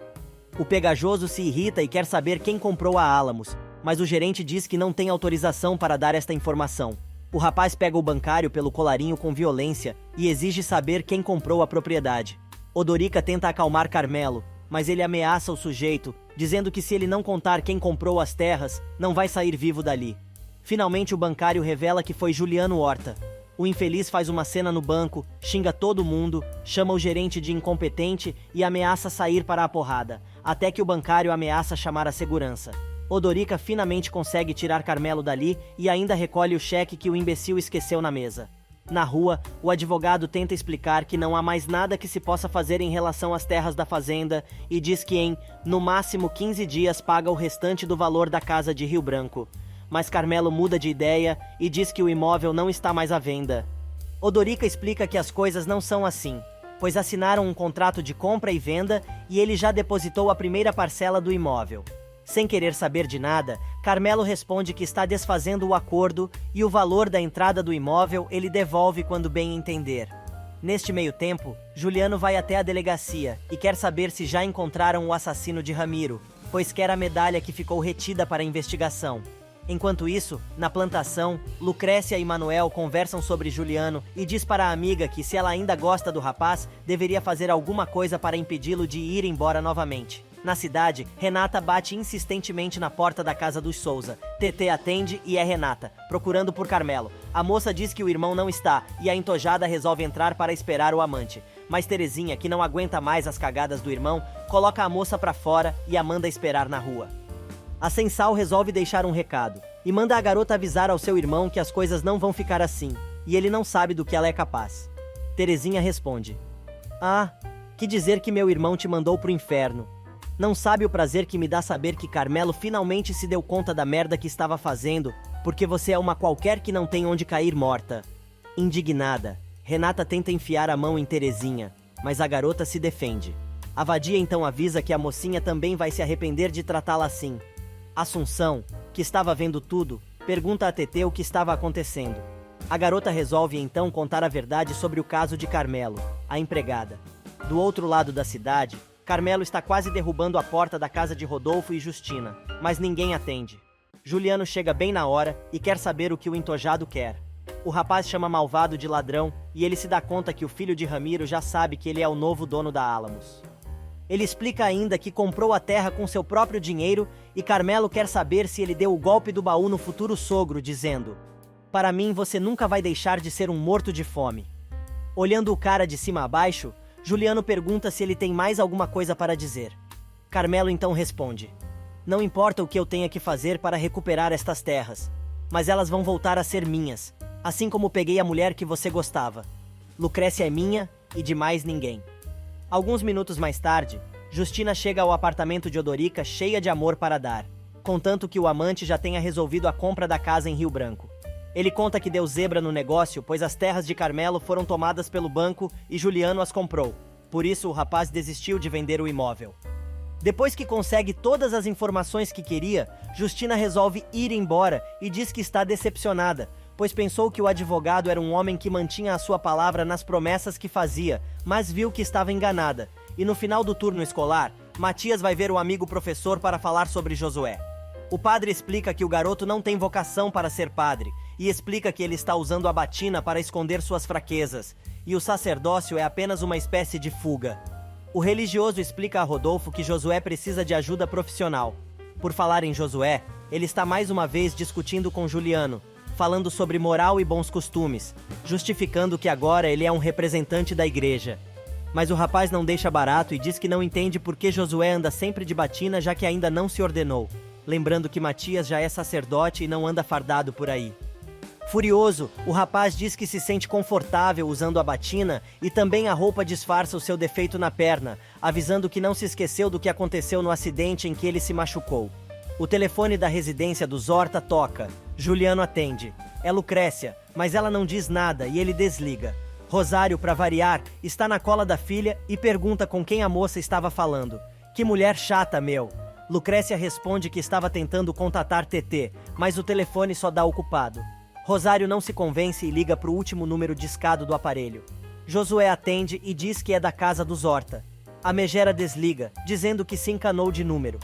O pegajoso se irrita e quer saber quem comprou a Álamos, mas o gerente diz que não tem autorização para dar esta informação. O rapaz pega o bancário pelo colarinho com violência e exige saber quem comprou a propriedade. Odorica tenta acalmar Carmelo, mas ele ameaça o sujeito, dizendo que se ele não contar quem comprou as terras, não vai sair vivo dali. Finalmente o bancário revela que foi Juliano Horta. O infeliz faz uma cena no banco, xinga todo mundo, chama o gerente de incompetente e ameaça sair para a porrada, até que o bancário ameaça chamar a segurança. Odorica finalmente consegue tirar Carmelo dali e ainda recolhe o cheque que o imbecil esqueceu na mesa. Na rua, o advogado tenta explicar que não há mais nada que se possa fazer em relação às terras da fazenda e diz que em, no máximo 15 dias, paga o restante do valor da casa de Rio Branco. Mas Carmelo muda de ideia e diz que o imóvel não está mais à venda. Odorica explica que as coisas não são assim, pois assinaram um contrato de compra e venda e ele já depositou a primeira parcela do imóvel. Sem querer saber de nada, Carmelo responde que está desfazendo o acordo e o valor da entrada do imóvel ele devolve quando bem entender. Neste meio tempo, Juliano vai até a delegacia e quer saber se já encontraram o assassino de Ramiro, pois quer a medalha que ficou retida para a investigação. Enquanto isso, na plantação, Lucrécia e Manuel conversam sobre Juliano e diz para a amiga que se ela ainda gosta do rapaz, deveria fazer alguma coisa para impedi-lo de ir embora novamente. Na cidade, Renata bate insistentemente na porta da casa dos Souza. TT atende e é Renata, procurando por Carmelo. A moça diz que o irmão não está e a entojada resolve entrar para esperar o amante. Mas Terezinha, que não aguenta mais as cagadas do irmão, coloca a moça para fora e a manda esperar na rua. A Sensal resolve deixar um recado e manda a garota avisar ao seu irmão que as coisas não vão ficar assim e ele não sabe do que ela é capaz. Terezinha responde: "Ah, que dizer que meu irmão te mandou pro inferno. Não sabe o prazer que me dá saber que Carmelo finalmente se deu conta da merda que estava fazendo, porque você é uma qualquer que não tem onde cair morta." Indignada, Renata tenta enfiar a mão em Terezinha, mas a garota se defende. A vadia então avisa que a mocinha também vai se arrepender de tratá-la assim. Assunção, que estava vendo tudo, pergunta a Tetê o que estava acontecendo. A garota resolve então contar a verdade sobre o caso de Carmelo, a empregada. Do outro lado da cidade, Carmelo está quase derrubando a porta da casa de Rodolfo e Justina, mas ninguém atende. Juliano chega bem na hora e quer saber o que o entojado quer. O rapaz chama Malvado de ladrão e ele se dá conta que o filho de Ramiro já sabe que ele é o novo dono da Álamos. Ele explica ainda que comprou a terra com seu próprio dinheiro e Carmelo quer saber se ele deu o golpe do baú no futuro sogro, dizendo: "Para mim você nunca vai deixar de ser um morto de fome." Olhando o cara de cima a baixo, Juliano pergunta se ele tem mais alguma coisa para dizer. Carmelo então responde: "Não importa o que eu tenha que fazer para recuperar estas terras, mas elas vão voltar a ser minhas, assim como peguei a mulher que você gostava. Lucrécia é minha e de mais ninguém." Alguns minutos mais tarde, Justina chega ao apartamento de Odorica cheia de amor para dar, contanto que o amante já tenha resolvido a compra da casa em Rio Branco. Ele conta que deu zebra no negócio, pois as terras de Carmelo foram tomadas pelo banco e Juliano as comprou. Por isso o rapaz desistiu de vender o imóvel. Depois que consegue todas as informações que queria, Justina resolve ir embora e diz que está decepcionada, pois pensou que o advogado era um homem que mantinha a sua palavra nas promessas que fazia, mas viu que estava enganada. E no final do turno escolar, Matias vai ver o amigo professor para falar sobre Josué. O padre explica que o garoto não tem vocação para ser padre e explica que ele está usando a batina para esconder suas fraquezas, e o sacerdócio é apenas uma espécie de fuga. O religioso explica a Rodolfo que Josué precisa de ajuda profissional. Por falar em Josué, ele está mais uma vez discutindo com Juliano, falando sobre moral e bons costumes, justificando que agora ele é um representante da igreja. Mas o rapaz não deixa barato e diz que não entende por que Josué anda sempre de batina, já que ainda não se ordenou, lembrando que Matias já é sacerdote e não anda fardado por aí. Furioso, o rapaz diz que se sente confortável usando a batina e também a roupa disfarça o seu defeito na perna, avisando que não se esqueceu do que aconteceu no acidente em que ele se machucou. O telefone da residência dos Horta toca. Juliano atende. É Lucrécia, mas ela não diz nada e ele desliga. Rosário, para variar, está na cola da filha e pergunta com quem a moça estava falando. Que mulher chata, meu! Lucrécia responde que estava tentando contatar TT, mas o telefone só dá ocupado. Rosário não se convence e liga para o último número discado do aparelho. Josué atende e diz que é da casa dos Horta. A megera desliga, dizendo que se encanou de número.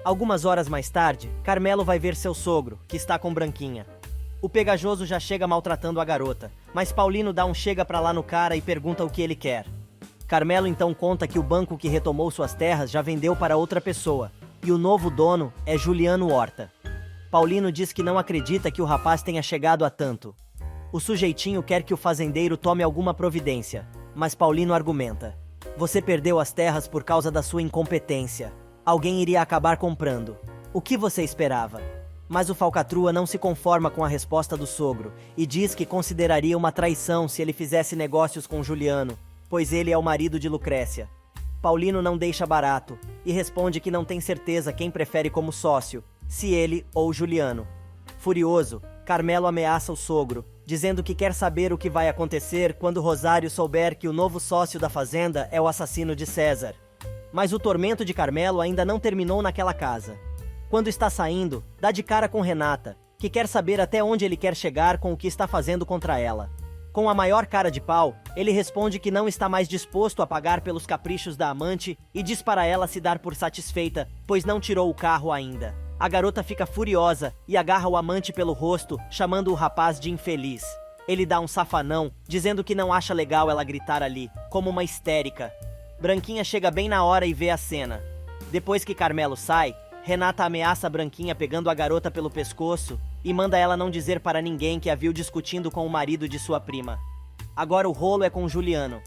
Algumas horas mais tarde, Carmelo vai ver seu sogro, que está com Branquinha. O pegajoso já chega maltratando a garota, mas Paulino dá um chega pra lá no cara e pergunta o que ele quer. Carmelo então conta que o banco que retomou suas terras já vendeu para outra pessoa, e o novo dono é Juliano Horta. Paulino diz que não acredita que o rapaz tenha chegado a tanto. O sujeitinho quer que o fazendeiro tome alguma providência, mas Paulino argumenta. Você perdeu as terras por causa da sua incompetência. Alguém iria acabar comprando. O que você esperava? Mas o falcatrua não se conforma com a resposta do sogro e diz que consideraria uma traição se ele fizesse negócios com Juliano, pois ele é o marido de Lucrécia. Paulino não deixa barato e responde que não tem certeza quem prefere como sócio, se ele ou Juliano. Furioso, Carmelo ameaça o sogro, dizendo que quer saber o que vai acontecer quando Rosário souber que o novo sócio da fazenda é o assassino de César. Mas o tormento de Carmelo ainda não terminou naquela casa. Quando está saindo, dá de cara com Renata, que quer saber até onde ele quer chegar com o que está fazendo contra ela. Com a maior cara de pau, ele responde que não está mais disposto a pagar pelos caprichos da amante e diz para ela se dar por satisfeita, pois não tirou o carro ainda. A garota fica furiosa e agarra o amante pelo rosto, chamando o rapaz de infeliz. Ele dá um safanão, dizendo que não acha legal ela gritar ali, como uma histérica. Branquinha chega bem na hora e vê a cena. Depois que Carmelo sai, Renata ameaça a Branquinha pegando a garota pelo pescoço e manda ela não dizer para ninguém que a viu discutindo com o marido de sua prima. Agora o rolo é com Juliano.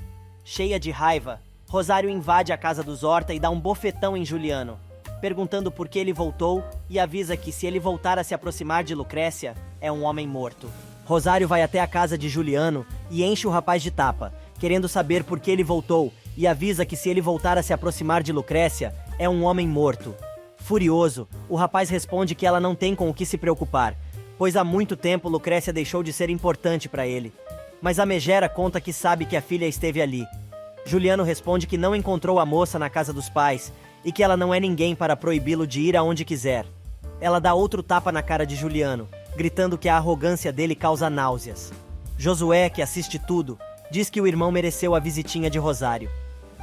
Cheia de raiva, Rosário invade a casa dos Horta e dá um bofetão em Juliano, perguntando por que ele voltou e avisa que se ele voltar a se aproximar de Lucrécia, é um homem morto. Rosário vai até a casa de Juliano e enche o rapaz de tapa, querendo saber por que ele voltou e avisa que se ele voltar a se aproximar de Lucrécia, é um homem morto. Furioso, o rapaz responde que ela não tem com o que se preocupar, pois há muito tempo Lucrécia deixou de ser importante para ele. Mas a megera conta que sabe que a filha esteve ali. Juliano responde que não encontrou a moça na casa dos pais e que ela não é ninguém para proibi-lo de ir aonde quiser. Ela dá outro tapa na cara de Juliano, gritando que a arrogância dele causa náuseas. Josué, que assiste tudo, diz que o irmão mereceu a visitinha de Rosário.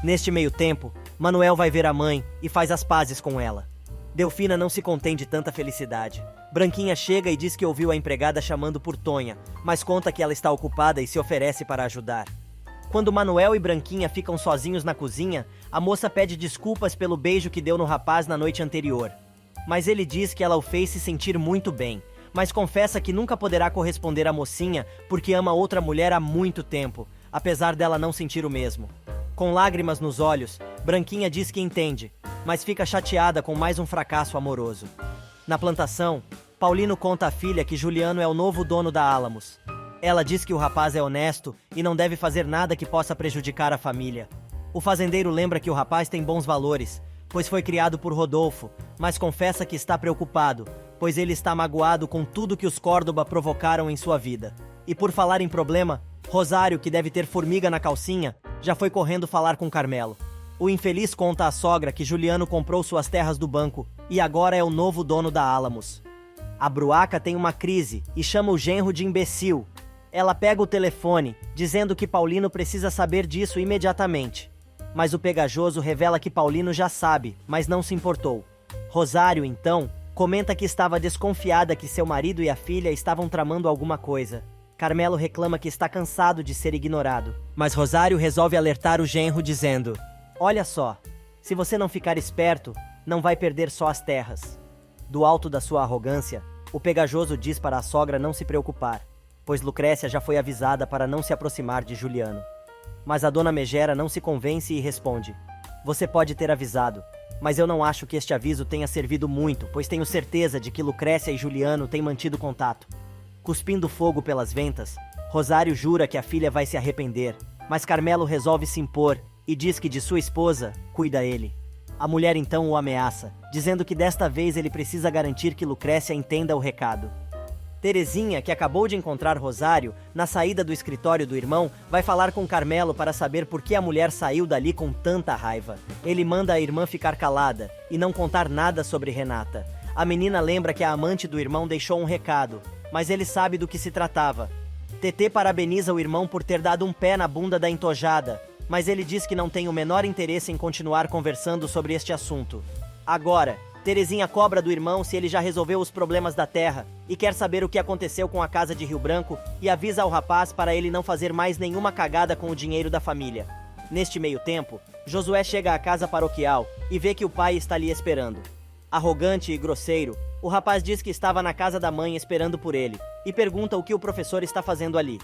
Neste meio tempo, Manuel vai ver a mãe e faz as pazes com ela. Delfina não se contém de tanta felicidade. Branquinha chega e diz que ouviu a empregada chamando por Tonha, mas conta que ela está ocupada e se oferece para ajudar. Quando Manuel e Branquinha ficam sozinhos na cozinha, a moça pede desculpas pelo beijo que deu no rapaz na noite anterior. Mas ele diz que ela o fez se sentir muito bem, mas confessa que nunca poderá corresponder à mocinha porque ama outra mulher há muito tempo, apesar dela não sentir o mesmo. Com lágrimas nos olhos, Branquinha diz que entende, mas fica chateada com mais um fracasso amoroso. Na plantação, Paulino conta à filha que Juliano é o novo dono da Álamos. Ela diz que o rapaz é honesto e não deve fazer nada que possa prejudicar a família. O fazendeiro lembra que o rapaz tem bons valores, pois foi criado por Rodolfo, mas confessa que está preocupado, pois ele está magoado com tudo que os Córdoba provocaram em sua vida. E por falar em problema, Rosário, que deve ter formiga na calcinha, já foi correndo falar com Carmelo. O infeliz conta à sogra que Juliano comprou suas terras do banco e agora é o novo dono da Álamos. A Bruaca tem uma crise e chama o genro de imbecil. Ela pega o telefone, dizendo que Paulino precisa saber disso imediatamente. Mas o pegajoso revela que Paulino já sabe, mas não se importou. Rosário, então, comenta que estava desconfiada que seu marido e a filha estavam tramando alguma coisa. Carmelo reclama que está cansado de ser ignorado, mas Rosário resolve alertar o genro dizendo: olha só, se você não ficar esperto, não vai perder só as terras. Do alto da sua arrogância, o pegajoso diz para a sogra não se preocupar, pois Lucrécia já foi avisada para não se aproximar de Juliano. Mas a dona Megera não se convence e responde: você pode ter avisado, mas eu não acho que este aviso tenha servido muito, pois tenho certeza de que Lucrécia e Juliano têm mantido contato. Cuspindo fogo pelas ventas, Rosário jura que a filha vai se arrepender, mas Carmelo resolve se impor e diz que de sua esposa cuida ele. A mulher então o ameaça, dizendo que desta vez ele precisa garantir que Lucrécia entenda o recado. Terezinha, que acabou de encontrar Rosário na saída do escritório do irmão, vai falar com Carmelo para saber por que a mulher saiu dali com tanta raiva. Ele manda a irmã ficar calada e não contar nada sobre Renata. A menina lembra que a amante do irmão deixou um recado, mas ele sabe do que se tratava. TT parabeniza o irmão por ter dado um pé na bunda da entojada, mas ele diz que não tem o menor interesse em continuar conversando sobre este assunto. Agora, Terezinha cobra do irmão se ele já resolveu os problemas da terra e quer saber o que aconteceu com a casa de Rio Branco e avisa ao rapaz para ele não fazer mais nenhuma cagada com o dinheiro da família. Neste meio tempo, Josué chega à casa paroquial e vê que o pai está ali esperando. Arrogante e grosseiro, o rapaz diz que estava na casa da mãe esperando por ele e pergunta o que o professor está fazendo ali.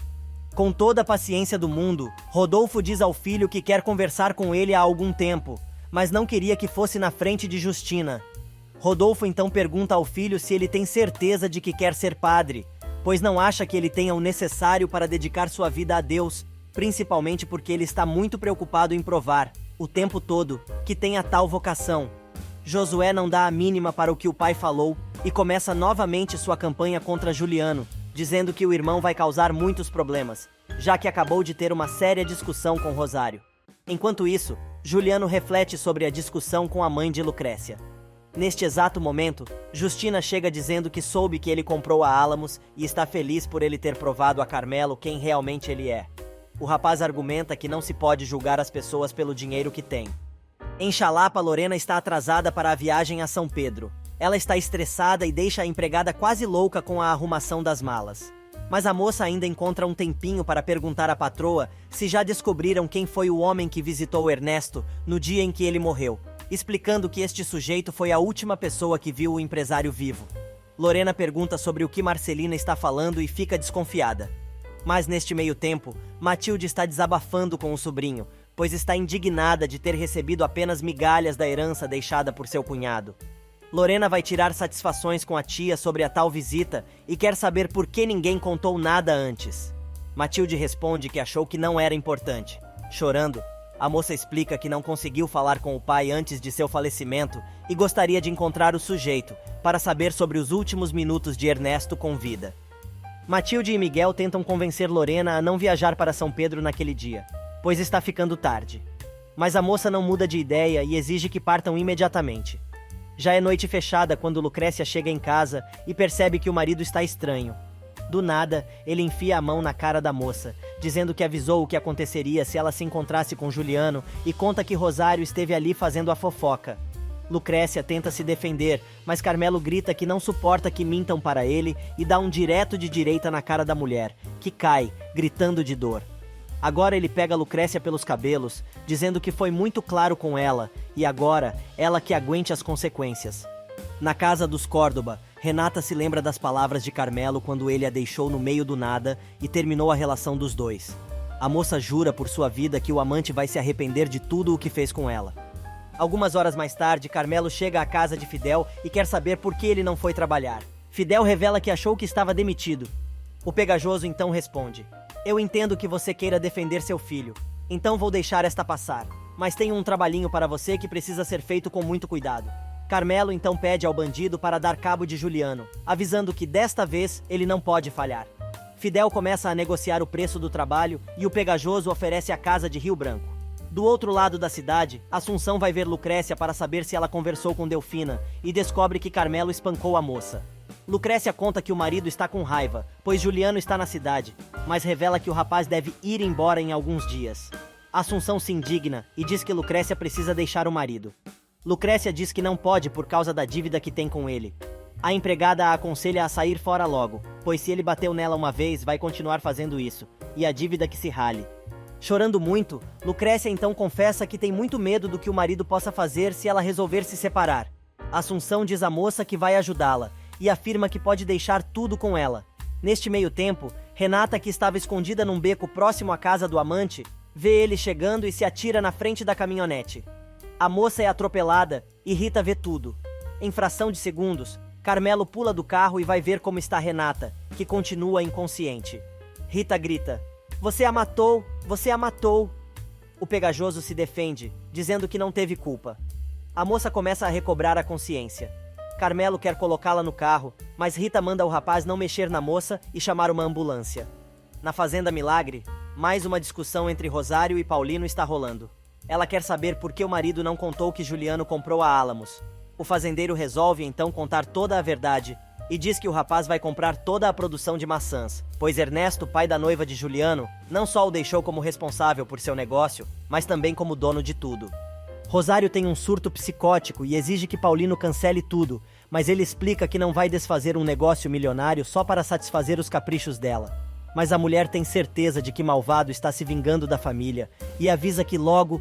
Com toda a paciência do mundo, Rodolfo diz ao filho que quer conversar com ele há algum tempo, mas não queria que fosse na frente de Justina. Rodolfo então pergunta ao filho se ele tem certeza de que quer ser padre, pois não acha que ele tenha o necessário para dedicar sua vida a Deus, principalmente porque ele está muito preocupado em provar, o tempo todo, que tem a tal vocação. Josué não dá a mínima para o que o pai falou e começa novamente sua campanha contra Juliano, dizendo que o irmão vai causar muitos problemas, já que acabou de ter uma séria discussão com Rosário. Enquanto isso, Juliano reflete sobre a discussão com a mãe de Lucrécia. Neste exato momento, Justina chega dizendo que soube que ele comprou a Álamos e está feliz por ele ter provado a Carmelo quem realmente ele é. O rapaz argumenta que não se pode julgar as pessoas pelo dinheiro que têm. Em Xalapa, Lorena está atrasada para a viagem a São Pedro. Ela está estressada e deixa a empregada quase louca com a arrumação das malas. Mas a moça ainda encontra um tempinho para perguntar à patroa se já descobriram quem foi o homem que visitou Ernesto no dia em que ele morreu, explicando que este sujeito foi a última pessoa que viu o empresário vivo. Lorena pergunta sobre o que Marcelina está falando e fica desconfiada. Mas neste meio tempo, Matilde está desabafando com o sobrinho, pois está indignada de ter recebido apenas migalhas da herança deixada por seu cunhado. Lorena vai tirar satisfações com a tia sobre a tal visita e quer saber por que ninguém contou nada antes. Matilde responde que achou que não era importante. Chorando, a moça explica que não conseguiu falar com o pai antes de seu falecimento e gostaria de encontrar o sujeito para saber sobre os últimos minutos de Ernesto com vida. Matilde e Miguel tentam convencer Lorena a não viajar para São Pedro naquele dia, pois está ficando tarde. Mas a moça não muda de ideia e exige que partam imediatamente. Já é noite fechada quando Lucrécia chega em casa e percebe que o marido está estranho. Do nada, ele enfia a mão na cara da moça, dizendo que avisou o que aconteceria se ela se encontrasse com Juliano e conta que Rosário esteve ali fazendo a fofoca. Lucrécia tenta se defender, mas Carmelo grita que não suporta que mintam para ele e dá um direto de direita na cara da mulher, que cai, gritando de dor. Agora ele pega Lucrécia pelos cabelos, dizendo que foi muito claro com ela, e agora ela que aguente as consequências. Na casa dos Córdoba, Renata se lembra das palavras de Carmelo quando ele a deixou no meio do nada e terminou a relação dos dois. A moça jura por sua vida que o amante vai se arrepender de tudo o que fez com ela. Algumas horas mais tarde, Carmelo chega à casa de Fidel e quer saber por que ele não foi trabalhar. Fidel revela que achou que estava demitido. O pegajoso então responde: eu entendo que você queira defender seu filho, então vou deixar esta passar, mas tenho um trabalhinho para você que precisa ser feito com muito cuidado. Carmelo então pede ao bandido para dar cabo de Juliano, avisando que desta vez ele não pode falhar. Fidel começa a negociar o preço do trabalho e o pegajoso oferece a casa de Rio Branco. Do outro lado da cidade, Assunção vai ver Lucrécia para saber se ela conversou com Delfina e descobre que Carmelo espancou a moça. Lucrécia conta que o marido está com raiva, pois Juliano está na cidade, mas revela que o rapaz deve ir embora em alguns dias. Assunção se indigna e diz que Lucrécia precisa deixar o marido. Lucrécia diz que não pode por causa da dívida que tem com ele. A empregada a aconselha a sair fora logo, pois se ele bateu nela uma vez, vai continuar fazendo isso, e a dívida que se rale. Chorando muito, Lucrécia então confessa que tem muito medo do que o marido possa fazer se ela resolver se separar. Assunção diz à moça que vai ajudá-la, e afirma que pode deixar tudo com ela. Neste meio tempo, Renata, que estava escondida num beco próximo à casa do amante, vê ele chegando e se atira na frente da caminhonete. A moça é atropelada e Rita vê tudo. Em fração de segundos, Carmelo pula do carro e vai ver como está Renata, que continua inconsciente. Rita grita: "Você a matou! Você a matou!" O pegajoso se defende, dizendo que não teve culpa. A moça começa a recobrar a consciência. Carmelo quer colocá-la no carro, mas Rita manda o rapaz não mexer na moça e chamar uma ambulância. Na Fazenda Milagre, mais uma discussão entre Rosário e Paulino está rolando. Ela quer saber por que o marido não contou que Juliano comprou a Álamos. O fazendeiro resolve então contar toda a verdade e diz que o rapaz vai comprar toda a produção de maçãs, pois Ernesto, pai da noiva de Juliano, não só o deixou como responsável por seu negócio, mas também como dono de tudo. Rosário tem um surto psicótico e exige que Paulino cancele tudo, mas ele explica que não vai desfazer um negócio milionário só para satisfazer os caprichos dela. Mas a mulher tem certeza de que Malvado está se vingando da família e avisa que logo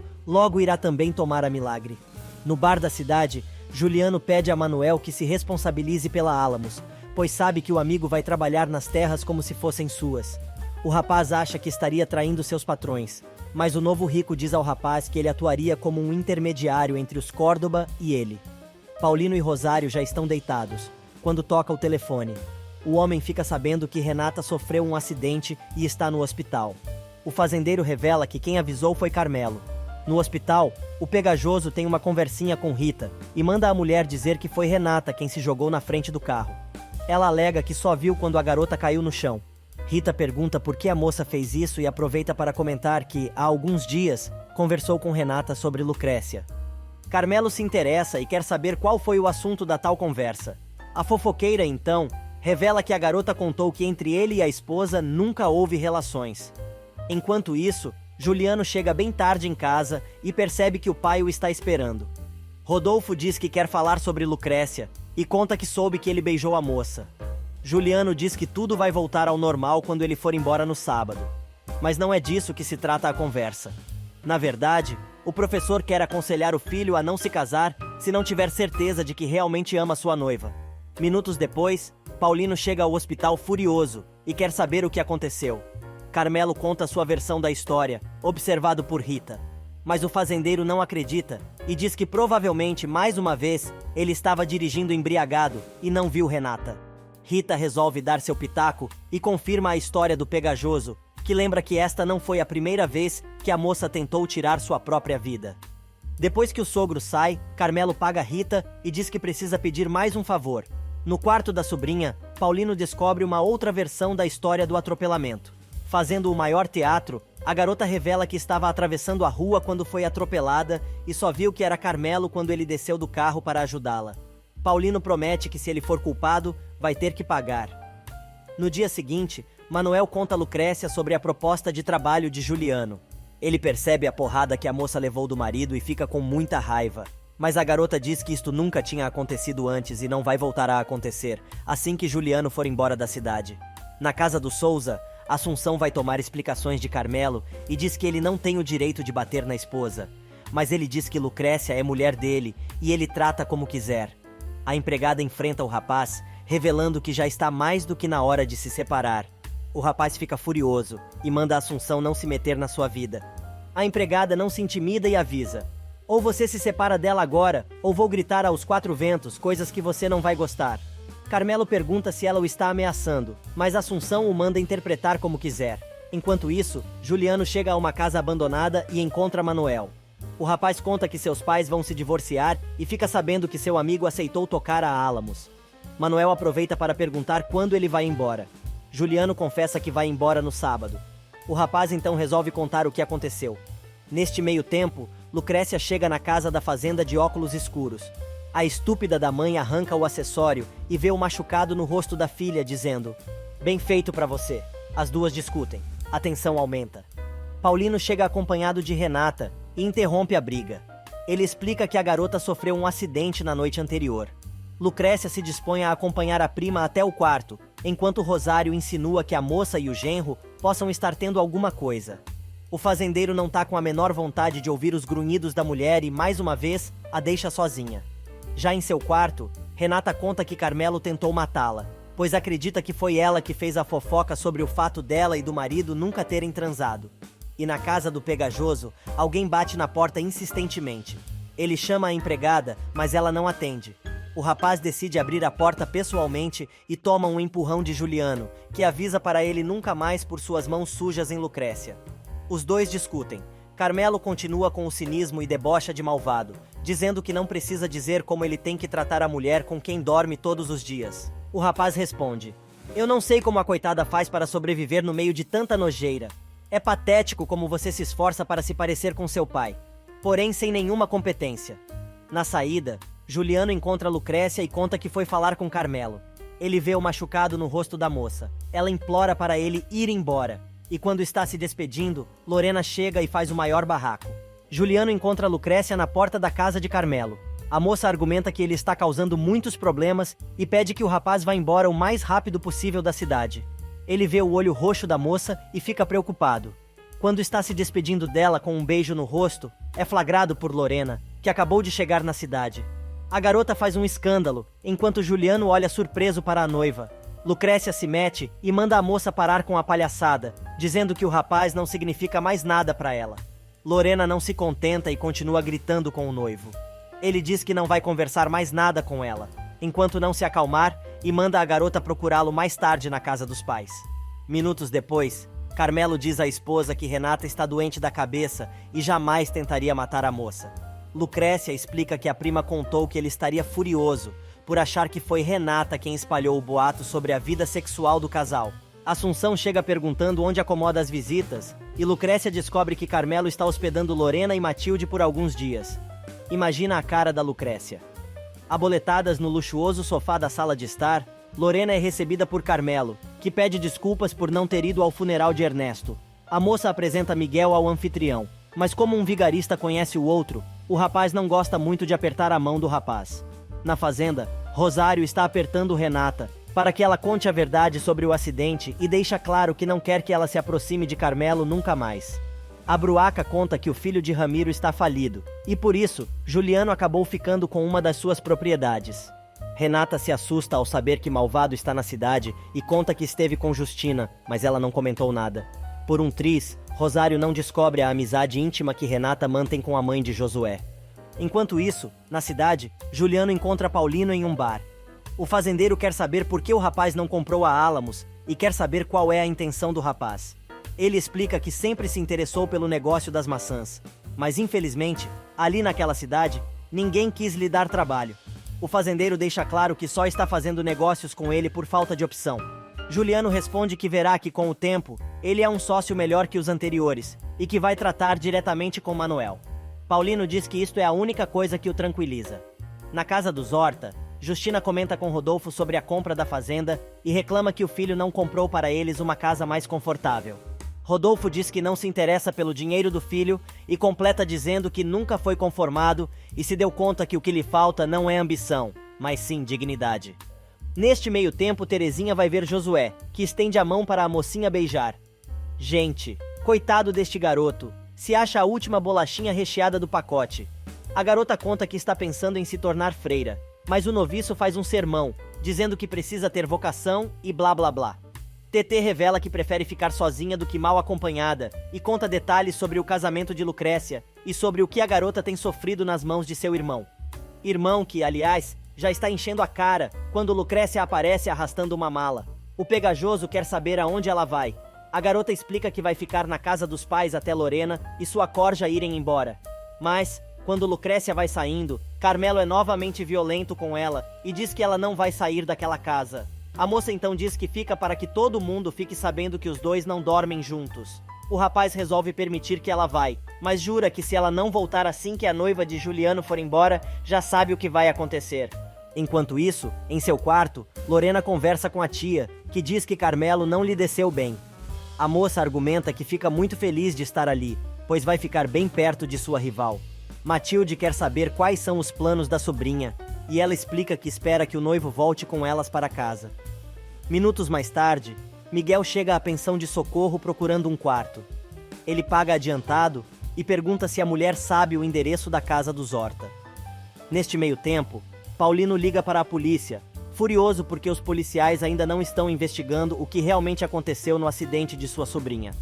irá também tomar a Milagre. No bar da cidade, Juliano pede a Manuel que se responsabilize pela Álamos, pois sabe que o amigo vai trabalhar nas terras como se fossem suas. O rapaz acha que estaria traindo seus patrões, mas o novo rico diz ao rapaz que ele atuaria como um intermediário entre os Córdoba e ele. Paulino e Rosário já estão deitados, quando toca o telefone. O homem fica sabendo que Renata sofreu um acidente e está no hospital. O fazendeiro revela que quem avisou foi Carmelo. No hospital, o pegajoso tem uma conversinha com Rita e manda a mulher dizer que foi Renata quem se jogou na frente do carro. Ela alega que só viu quando a garota caiu no chão. Rita pergunta por que a moça fez isso e aproveita para comentar que, há alguns dias, conversou com Renata sobre Lucrécia. Carmelo se interessa e quer saber qual foi o assunto da tal conversa. A fofoqueira, então, revela que a garota contou que entre ele e a esposa nunca houve relações. Enquanto isso, Juliano chega bem tarde em casa e percebe que o pai o está esperando. Rodolfo diz que quer falar sobre Lucrécia e conta que soube que ele beijou a moça. Juliano diz que tudo vai voltar ao normal quando ele for embora no sábado. Mas não é disso que se trata a conversa. Na verdade, o professor quer aconselhar o filho a não se casar se não tiver certeza de que realmente ama sua noiva. Minutos depois, Paulino chega ao hospital furioso e quer saber o que aconteceu. Carmelo conta sua versão da história, observado por Rita. Mas o fazendeiro não acredita e diz que provavelmente, mais uma vez, ele estava dirigindo embriagado e não viu Renata. Rita resolve dar seu pitaco e confirma a história do pegajoso, que lembra que esta não foi a primeira vez que a moça tentou tirar sua própria vida. Depois que o sogro sai, Carmelo paga Rita e diz que precisa pedir mais um favor. No quarto da sobrinha, Paulino descobre uma outra versão da história do atropelamento. Fazendo o maior teatro, a garota revela que estava atravessando a rua quando foi atropelada e só viu que era Carmelo quando ele desceu do carro para ajudá-la. Paulino promete que se ele for culpado, vai ter que pagar. No dia seguinte, Manuel conta a Lucrécia sobre a proposta de trabalho de Juliano. Ele percebe a porrada que a moça levou do marido e fica com muita raiva. Mas a garota diz que isto nunca tinha acontecido antes e não vai voltar a acontecer, assim que Juliano for embora da cidade. Na casa do Souza, Assunção vai tomar explicações de Carmelo e diz que ele não tem o direito de bater na esposa. Mas ele diz que Lucrécia é mulher dele e ele trata como quiser. A empregada enfrenta o rapaz, revelando que já está mais do que na hora de se separar. O rapaz fica furioso e manda a Assunção não se meter na sua vida. A empregada não se intimida e avisa: ou você se separa dela agora, ou vou gritar aos quatro ventos coisas que você não vai gostar. Carmelo pergunta se ela o está ameaçando, mas Assunção o manda interpretar como quiser. Enquanto isso, Juliano chega a uma casa abandonada e encontra Manuel. O rapaz conta que seus pais vão se divorciar e fica sabendo que seu amigo aceitou tocar a Álamos. Manuel aproveita para perguntar quando ele vai embora. Juliano confessa que vai embora no sábado. O rapaz então resolve contar o que aconteceu. Neste meio tempo, Lucrécia chega na casa da fazenda de óculos escuros. A estúpida da mãe arranca o acessório e vê o machucado no rosto da filha, dizendo: "Bem feito pra você." As duas discutem. A tensão aumenta. Paulino chega acompanhado de Renata e interrompe a briga. Ele explica que a garota sofreu um acidente na noite anterior. Lucrécia se dispõe a acompanhar a prima até o quarto, enquanto Rosário insinua que a moça e o genro possam estar tendo alguma coisa. O fazendeiro não tá com a menor vontade de ouvir os grunhidos da mulher e, mais uma vez, a deixa sozinha. Já em seu quarto, Renata conta que Carmelo tentou matá-la, pois acredita que foi ela que fez a fofoca sobre o fato dela e do marido nunca terem transado. E na casa do pegajoso, alguém bate na porta insistentemente. Ele chama a empregada, mas ela não atende. O rapaz decide abrir a porta pessoalmente e toma um empurrão de Juliano, que avisa para ele nunca mais por suas mãos sujas em Lucrécia. Os dois discutem. Carmelo continua com o cinismo e debocha de malvado, dizendo que não precisa dizer como ele tem que tratar a mulher com quem dorme todos os dias. O rapaz responde: "Eu não sei como a coitada faz para sobreviver no meio de tanta nojeira. É patético como você se esforça para se parecer com seu pai, porém sem nenhuma competência." Na saída, Juliano encontra Lucrécia e conta que foi falar com Carmelo. Ele vê o machucado no rosto da moça. Ela implora para ele ir embora. E quando está se despedindo, Lorena chega e faz o maior barraco. Juliano encontra Lucrécia na porta da casa de Carmelo. A moça argumenta que ele está causando muitos problemas e pede que o rapaz vá embora o mais rápido possível da cidade. Ele vê o olho roxo da moça e fica preocupado. Quando está se despedindo dela com um beijo no rosto, é flagrado por Lorena, que acabou de chegar na cidade. A garota faz um escândalo, enquanto Juliano olha surpreso para a noiva. Lucrécia se mete e manda a moça parar com a palhaçada, dizendo que o rapaz não significa mais nada para ela. Lorena não se contenta e continua gritando com o noivo. Ele diz que não vai conversar mais nada com ela, enquanto não se acalmar, e manda a garota procurá-lo mais tarde na casa dos pais. Minutos depois, Carmelo diz à esposa que Renata está doente da cabeça e jamais tentaria matar a moça. Lucrécia explica que a prima contou que ele estaria furioso por achar que foi Renata quem espalhou o boato sobre a vida sexual do casal. Assunção chega perguntando onde acomoda as visitas, e Lucrécia descobre que Carmelo está hospedando Lorena e Matilde por alguns dias. Imagina a cara da Lucrécia. Aboletadas no luxuoso sofá da sala de estar, Lorena é recebida por Carmelo, que pede desculpas por não ter ido ao funeral de Ernesto. A moça apresenta Miguel ao anfitrião, mas como um vigarista conhece o outro, o rapaz não gosta muito de apertar a mão do rapaz. Na fazenda, Rosário está apertando Renata, para que ela conte a verdade sobre o acidente e deixa claro que não quer que ela se aproxime de Carmelo nunca mais. A Bruaca conta que o filho de Ramiro está falido, e por isso, Juliano acabou ficando com uma das suas propriedades. Renata se assusta ao saber que Malvado está na cidade e conta que esteve com Justina, mas ela não comentou nada. Por um triz, Rosário não descobre a amizade íntima que Renata mantém com a mãe de Josué. Enquanto isso, na cidade, Juliano encontra Paulino em um bar. O fazendeiro quer saber por que o rapaz não comprou a Álamos e quer saber qual é a intenção do rapaz. Ele explica que sempre se interessou pelo negócio das maçãs, mas infelizmente, ali naquela cidade, ninguém quis lhe dar trabalho. O fazendeiro deixa claro que só está fazendo negócios com ele por falta de opção. Juliano responde que verá que com o tempo, ele é um sócio melhor que os anteriores e que vai tratar diretamente com Manuel. Paulino diz que isto é a única coisa que o tranquiliza. Na casa dos Horta, Justina comenta com Rodolfo sobre a compra da fazenda e reclama que o filho não comprou para eles uma casa mais confortável. Rodolfo diz que não se interessa pelo dinheiro do filho e completa dizendo que nunca foi conformado e se deu conta que o que lhe falta não é ambição, mas sim dignidade. Neste meio tempo, Terezinha vai ver Josué, que estende a mão para a mocinha beijar. Gente, coitado deste garoto, se acha a última bolachinha recheada do pacote. A garota conta que está pensando em se tornar freira, mas o noviço faz um sermão, dizendo que precisa ter vocação e blá blá blá. TT revela que prefere ficar sozinha do que mal acompanhada e conta detalhes sobre o casamento de Lucrécia e sobre o que a garota tem sofrido nas mãos de seu irmão. Irmão que, aliás, já está enchendo a cara quando Lucrécia aparece arrastando uma mala. O pegajoso quer saber aonde ela vai. A garota explica que vai ficar na casa dos pais até Lorena e sua corja irem embora. Mas, quando Lucrécia vai saindo, Carmelo é novamente violento com ela e diz que ela não vai sair daquela casa. A moça então diz que fica para que todo mundo fique sabendo que os dois não dormem juntos. O rapaz resolve permitir que ela vai, mas jura que se ela não voltar assim que a noiva de Juliano for embora, já sabe o que vai acontecer. Enquanto isso, em seu quarto, Lorena conversa com a tia, que diz que Carmelo não lhe desceu bem. A moça argumenta que fica muito feliz de estar ali, pois vai ficar bem perto de sua rival. Matilde quer saber quais são os planos da sobrinha, e ela explica que espera que o noivo volte com elas para casa. Minutos mais tarde, Miguel chega à pensão de socorro procurando um quarto. Ele paga adiantado e pergunta se a mulher sabe o endereço da casa dos Horta. Neste meio tempo, Paulino liga para a polícia, furioso porque os policiais ainda não estão investigando o que realmente aconteceu no acidente de sua sobrinha.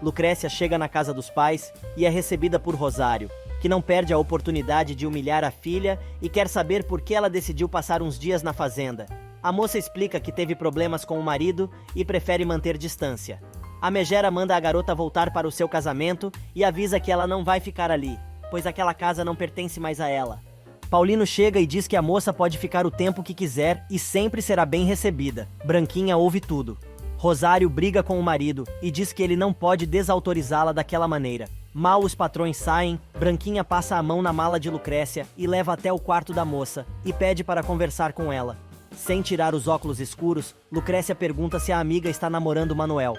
Lucrécia chega na casa dos pais e é recebida por Rosário, que não perde a oportunidade de humilhar a filha e quer saber por que ela decidiu passar uns dias na fazenda. A moça explica que teve problemas com o marido e prefere manter distância. A megera manda a garota voltar para o seu casamento e avisa que ela não vai ficar ali, pois aquela casa não pertence mais a ela. Paulino chega e diz que a moça pode ficar o tempo que quiser e sempre será bem recebida. Branquinha ouve tudo. Rosário briga com o marido e diz que ele não pode desautorizá-la daquela maneira. Mal os patrões saem, Branquinha passa a mão na mala de Lucrécia e leva até o quarto da moça e pede para conversar com ela. Sem tirar os óculos escuros, Lucrécia pergunta se a amiga está namorando Manuel.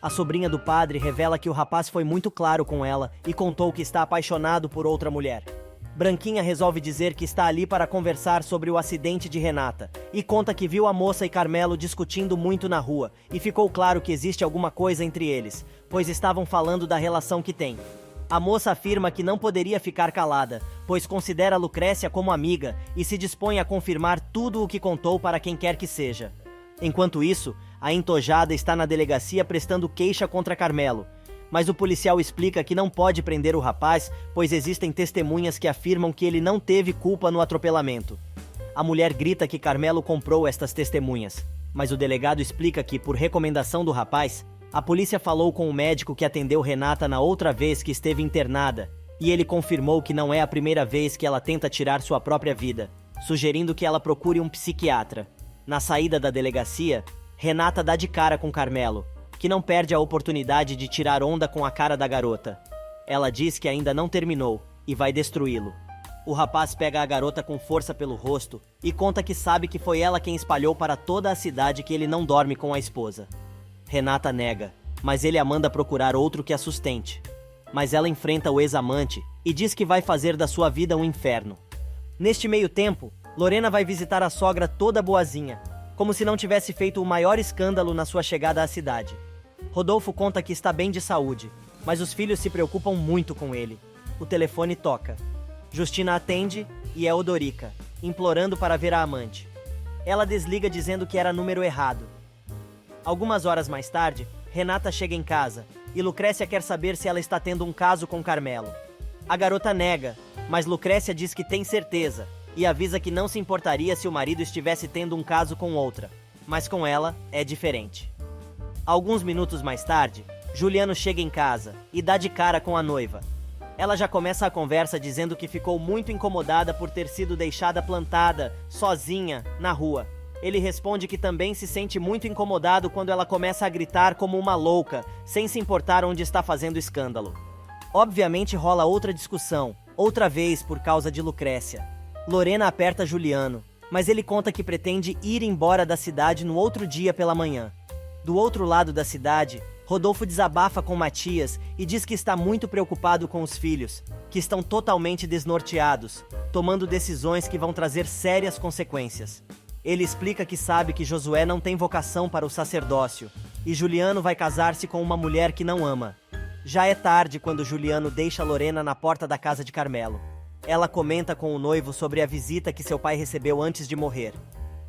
A sobrinha do padre revela que o rapaz foi muito claro com ela e contou que está apaixonado por outra mulher. Branquinha resolve dizer que está ali para conversar sobre o acidente de Renata e conta que viu a moça e Carmelo discutindo muito na rua e ficou claro que existe alguma coisa entre eles, pois estavam falando da relação que têm. A moça afirma que não poderia ficar calada, pois considera Lucrécia como amiga e se dispõe a confirmar tudo o que contou para quem quer que seja. Enquanto isso, a entojada está na delegacia prestando queixa contra Carmelo, mas o policial explica que não pode prender o rapaz, pois existem testemunhas que afirmam que ele não teve culpa no atropelamento. A mulher grita que Carmelo comprou estas testemunhas, mas o delegado explica que, por recomendação do rapaz, a polícia falou com o médico que atendeu Renata na outra vez que esteve internada, e ele confirmou que não é a primeira vez que ela tenta tirar sua própria vida, sugerindo que ela procure um psiquiatra. Na saída da delegacia, Renata dá de cara com Carmelo, que não perde a oportunidade de tirar onda com a cara da garota. Ela diz que ainda não terminou e vai destruí-lo. O rapaz pega a garota com força pelo rosto e conta que sabe que foi ela quem espalhou para toda a cidade que ele não dorme com a esposa. Renata nega, mas ele a manda procurar outro que a sustente. Mas ela enfrenta o ex-amante e diz que vai fazer da sua vida um inferno. Neste meio tempo, Lorena vai visitar a sogra toda boazinha, como se não tivesse feito o maior escândalo na sua chegada à cidade. Rodolfo conta que está bem de saúde, mas os filhos se preocupam muito com ele. O telefone toca. Justina atende e é Odorica, implorando para ver a amante. Ela desliga dizendo que era número errado. Algumas horas mais tarde, Renata chega em casa e Lucrécia quer saber se ela está tendo um caso com Carmelo. A garota nega, mas Lucrécia diz que tem certeza e avisa que não se importaria se o marido estivesse tendo um caso com outra, mas com ela é diferente. Alguns minutos mais tarde, Juliano chega em casa e dá de cara com a noiva. Ela já começa a conversa dizendo que ficou muito incomodada por ter sido deixada plantada, sozinha, na rua. Ele responde que também se sente muito incomodado quando ela começa a gritar como uma louca, sem se importar onde está fazendo escândalo. Obviamente rola outra discussão, outra vez por causa de Lucrécia. Lorena aperta Juliano, mas ele conta que pretende ir embora da cidade no outro dia pela manhã. Do outro lado da cidade, Rodolfo desabafa com Matias e diz que está muito preocupado com os filhos, que estão totalmente desnorteados, tomando decisões que vão trazer sérias consequências. Ele explica que sabe que Josué não tem vocação para o sacerdócio, e Juliano vai casar-se com uma mulher que não ama. Já é tarde quando Juliano deixa Lorena na porta da casa de Carmelo. Ela comenta com o noivo sobre a visita que seu pai recebeu antes de morrer.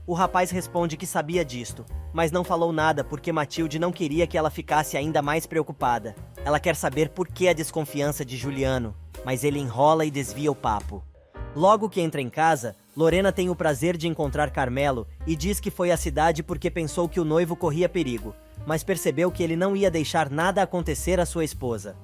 O rapaz responde que sabia disto, mas não falou nada porque Matilde não queria que ela ficasse ainda mais preocupada. Ela quer saber por que a desconfiança de Juliano, mas ele enrola e desvia o papo. Logo que entra em casa, Lorena tem o prazer de encontrar Carmelo e diz que foi à cidade porque pensou que o noivo corria perigo, mas percebeu que ele não ia deixar nada acontecer à sua esposa.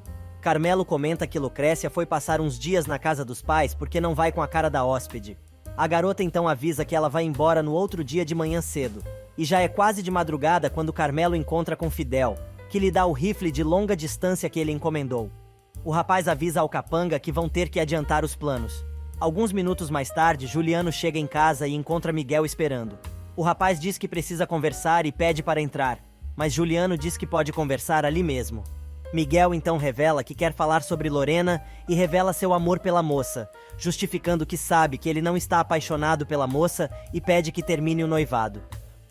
Carmelo comenta que Lucrécia foi passar uns dias na casa dos pais porque não vai com a cara da hóspede. A garota então avisa que ela vai embora no outro dia de manhã cedo. E já é quase de madrugada quando Carmelo encontra com Fidel, que lhe dá o rifle de longa distância que ele encomendou. O rapaz avisa ao capanga que vão ter que adiantar os planos. Alguns minutos mais tarde, Juliano chega em casa e encontra Miguel esperando. O rapaz diz que precisa conversar e pede para entrar. mas Juliano diz que pode conversar ali mesmo. Miguel então revela que quer falar sobre Lorena e revela seu amor pela moça, justificando que sabe que ele não está apaixonado pela moça e pede que termine o noivado.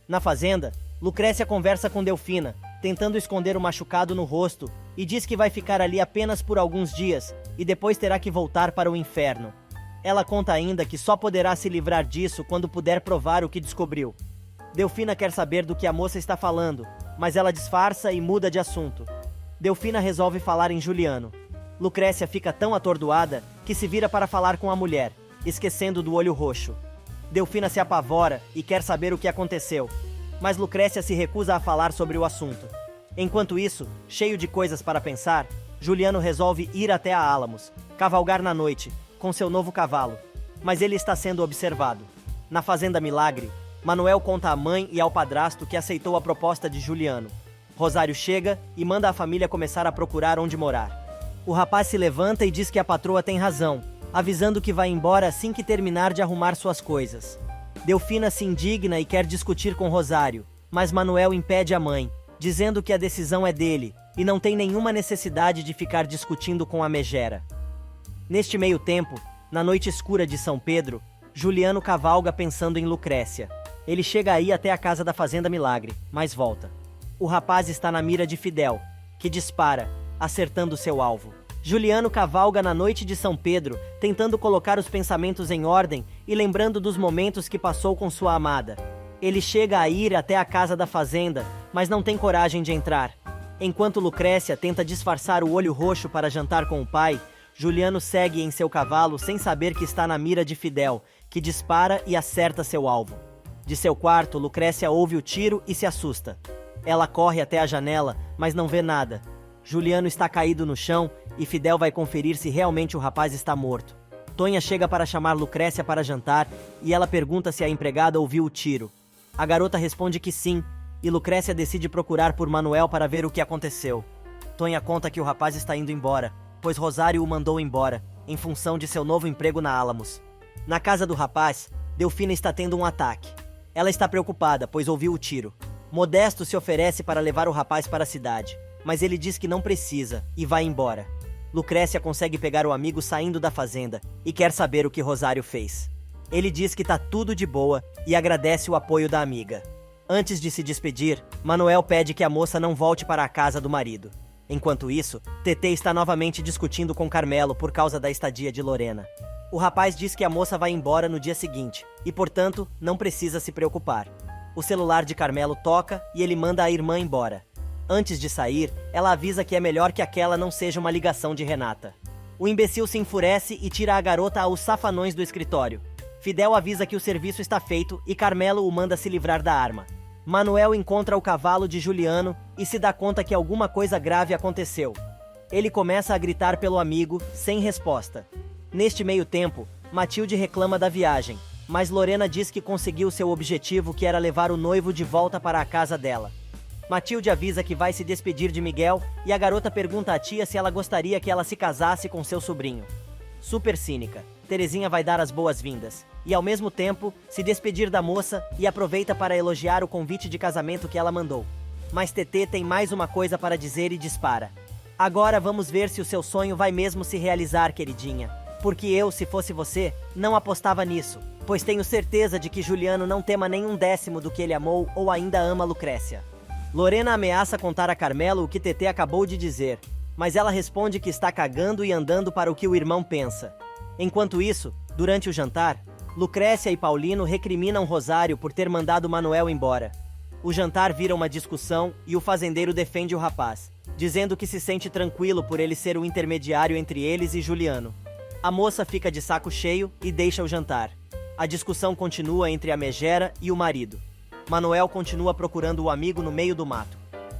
Na fazenda, Lucrécia conversa com Delfina, tentando esconder o machucado no rosto, e diz que vai ficar ali apenas por alguns dias e depois terá que voltar para o inferno. Ela conta ainda que só poderá se livrar disso quando puder provar o que descobriu. Delfina quer saber do que a moça está falando, mas ela disfarça e muda de assunto. Delfina resolve falar em Juliano. Lucrécia fica tão atordoada que se vira para falar com a mulher, esquecendo do olho roxo. Delfina se apavora e quer saber o que aconteceu, mas Lucrécia se recusa a falar sobre o assunto. Enquanto isso, cheio de coisas para pensar, Juliano resolve ir até a Álamos, cavalgar na noite, com seu novo cavalo. Mas ele está sendo observado. Na Fazenda Milagre, Manuel conta à mãe e ao padrasto que aceitou a proposta de Juliano. Rosário chega e manda a família começar a procurar onde morar. O rapaz se levanta e diz que a patroa tem razão, avisando que vai embora assim que terminar de arrumar suas coisas. Delfina se indigna e quer discutir com Rosário, mas Manuel impede a mãe, dizendo que a decisão é dele e não tem nenhuma necessidade de ficar discutindo com a megera. Neste meio tempo, na noite escura de São Pedro, Juliano cavalga pensando em Lucrécia. Ele chega aí até a casa da Fazenda Milagre, mas volta. O rapaz está na mira de Fidel, que dispara, acertando seu alvo. Juliano cavalga na noite de São Pedro, tentando colocar os pensamentos em ordem e lembrando dos momentos que passou com sua amada. Ele chega a ir até a casa da fazenda, mas não tem coragem de entrar. Enquanto Lucrécia tenta disfarçar o olho roxo para jantar com o pai, Juliano segue em seu cavalo sem saber que está na mira de Fidel, que dispara e acerta seu alvo. De seu quarto, Lucrécia ouve o tiro e se assusta. Ela corre até a janela, mas não vê nada. Juliano está caído no chão e Fidel vai conferir se realmente o rapaz está morto. Tonha chega para chamar Lucrécia para jantar e ela pergunta se a empregada ouviu o tiro. A garota responde que sim, e Lucrécia decide procurar por Manuel para ver o que aconteceu. Tonha conta que o rapaz está indo embora, pois Rosário o mandou embora, em função de seu novo emprego na Álamos. Na casa do rapaz, Delfina está tendo um ataque. Ela está preocupada, pois ouviu o tiro. Modesto se oferece para levar o rapaz para a cidade, mas ele diz que não precisa e vai embora. Lucrécia consegue pegar o amigo saindo da fazenda e quer saber o que Rosário fez. Ele diz que tá tudo de boa e agradece o apoio da amiga. Antes de se despedir, Manuel pede que a moça não volte para a casa do marido. Enquanto isso, Tetê está novamente discutindo com Carmelo por causa da estadia de Lorena. O rapaz diz que a moça vai embora no dia seguinte e, portanto, não precisa se preocupar. O celular de Carmelo toca e ele manda a irmã embora. Antes de sair, ela avisa que é melhor que aquela não seja uma ligação de Renata. O imbecil se enfurece e tira a garota aos safanões do escritório. Fidel avisa que o serviço está feito e Carmelo o manda se livrar da arma. Manuel encontra o cavalo de Juliano e se dá conta que alguma coisa grave aconteceu. Ele começa a gritar pelo amigo, sem resposta. Neste meio tempo, Matilde reclama da viagem, mas Lorena diz que conseguiu seu objetivo, que era levar o noivo de volta para a casa dela. Matilde avisa que vai se despedir de Miguel e a garota pergunta à tia se ela gostaria que ela se casasse com seu sobrinho. Super cínica, Terezinha vai dar as boas-vindas e, ao mesmo tempo, se despedir da moça e aproveita para elogiar o convite de casamento que ela mandou. Mas Tetê tem mais uma coisa para dizer e dispara. Agora vamos ver se o seu sonho vai mesmo se realizar, queridinha. Porque eu, se fosse você, não apostava nisso, pois tenho certeza de que Juliano não tema nenhum décimo do que ele amou ou ainda ama Lucrécia. Lorena ameaça contar a Carmelo o que Tetê acabou de dizer, mas ela responde que está cagando e andando para o que o irmão pensa. Enquanto isso, durante o jantar, Lucrécia e Paulino recriminam Rosário por ter mandado Manuel embora. O jantar vira uma discussão e o fazendeiro defende o rapaz, dizendo que se sente tranquilo por ele ser o intermediário entre eles e Juliano. A moça fica de saco cheio e deixa o jantar. A discussão continua entre a megera e o marido. Manuel continua procurando o amigo no meio do mato.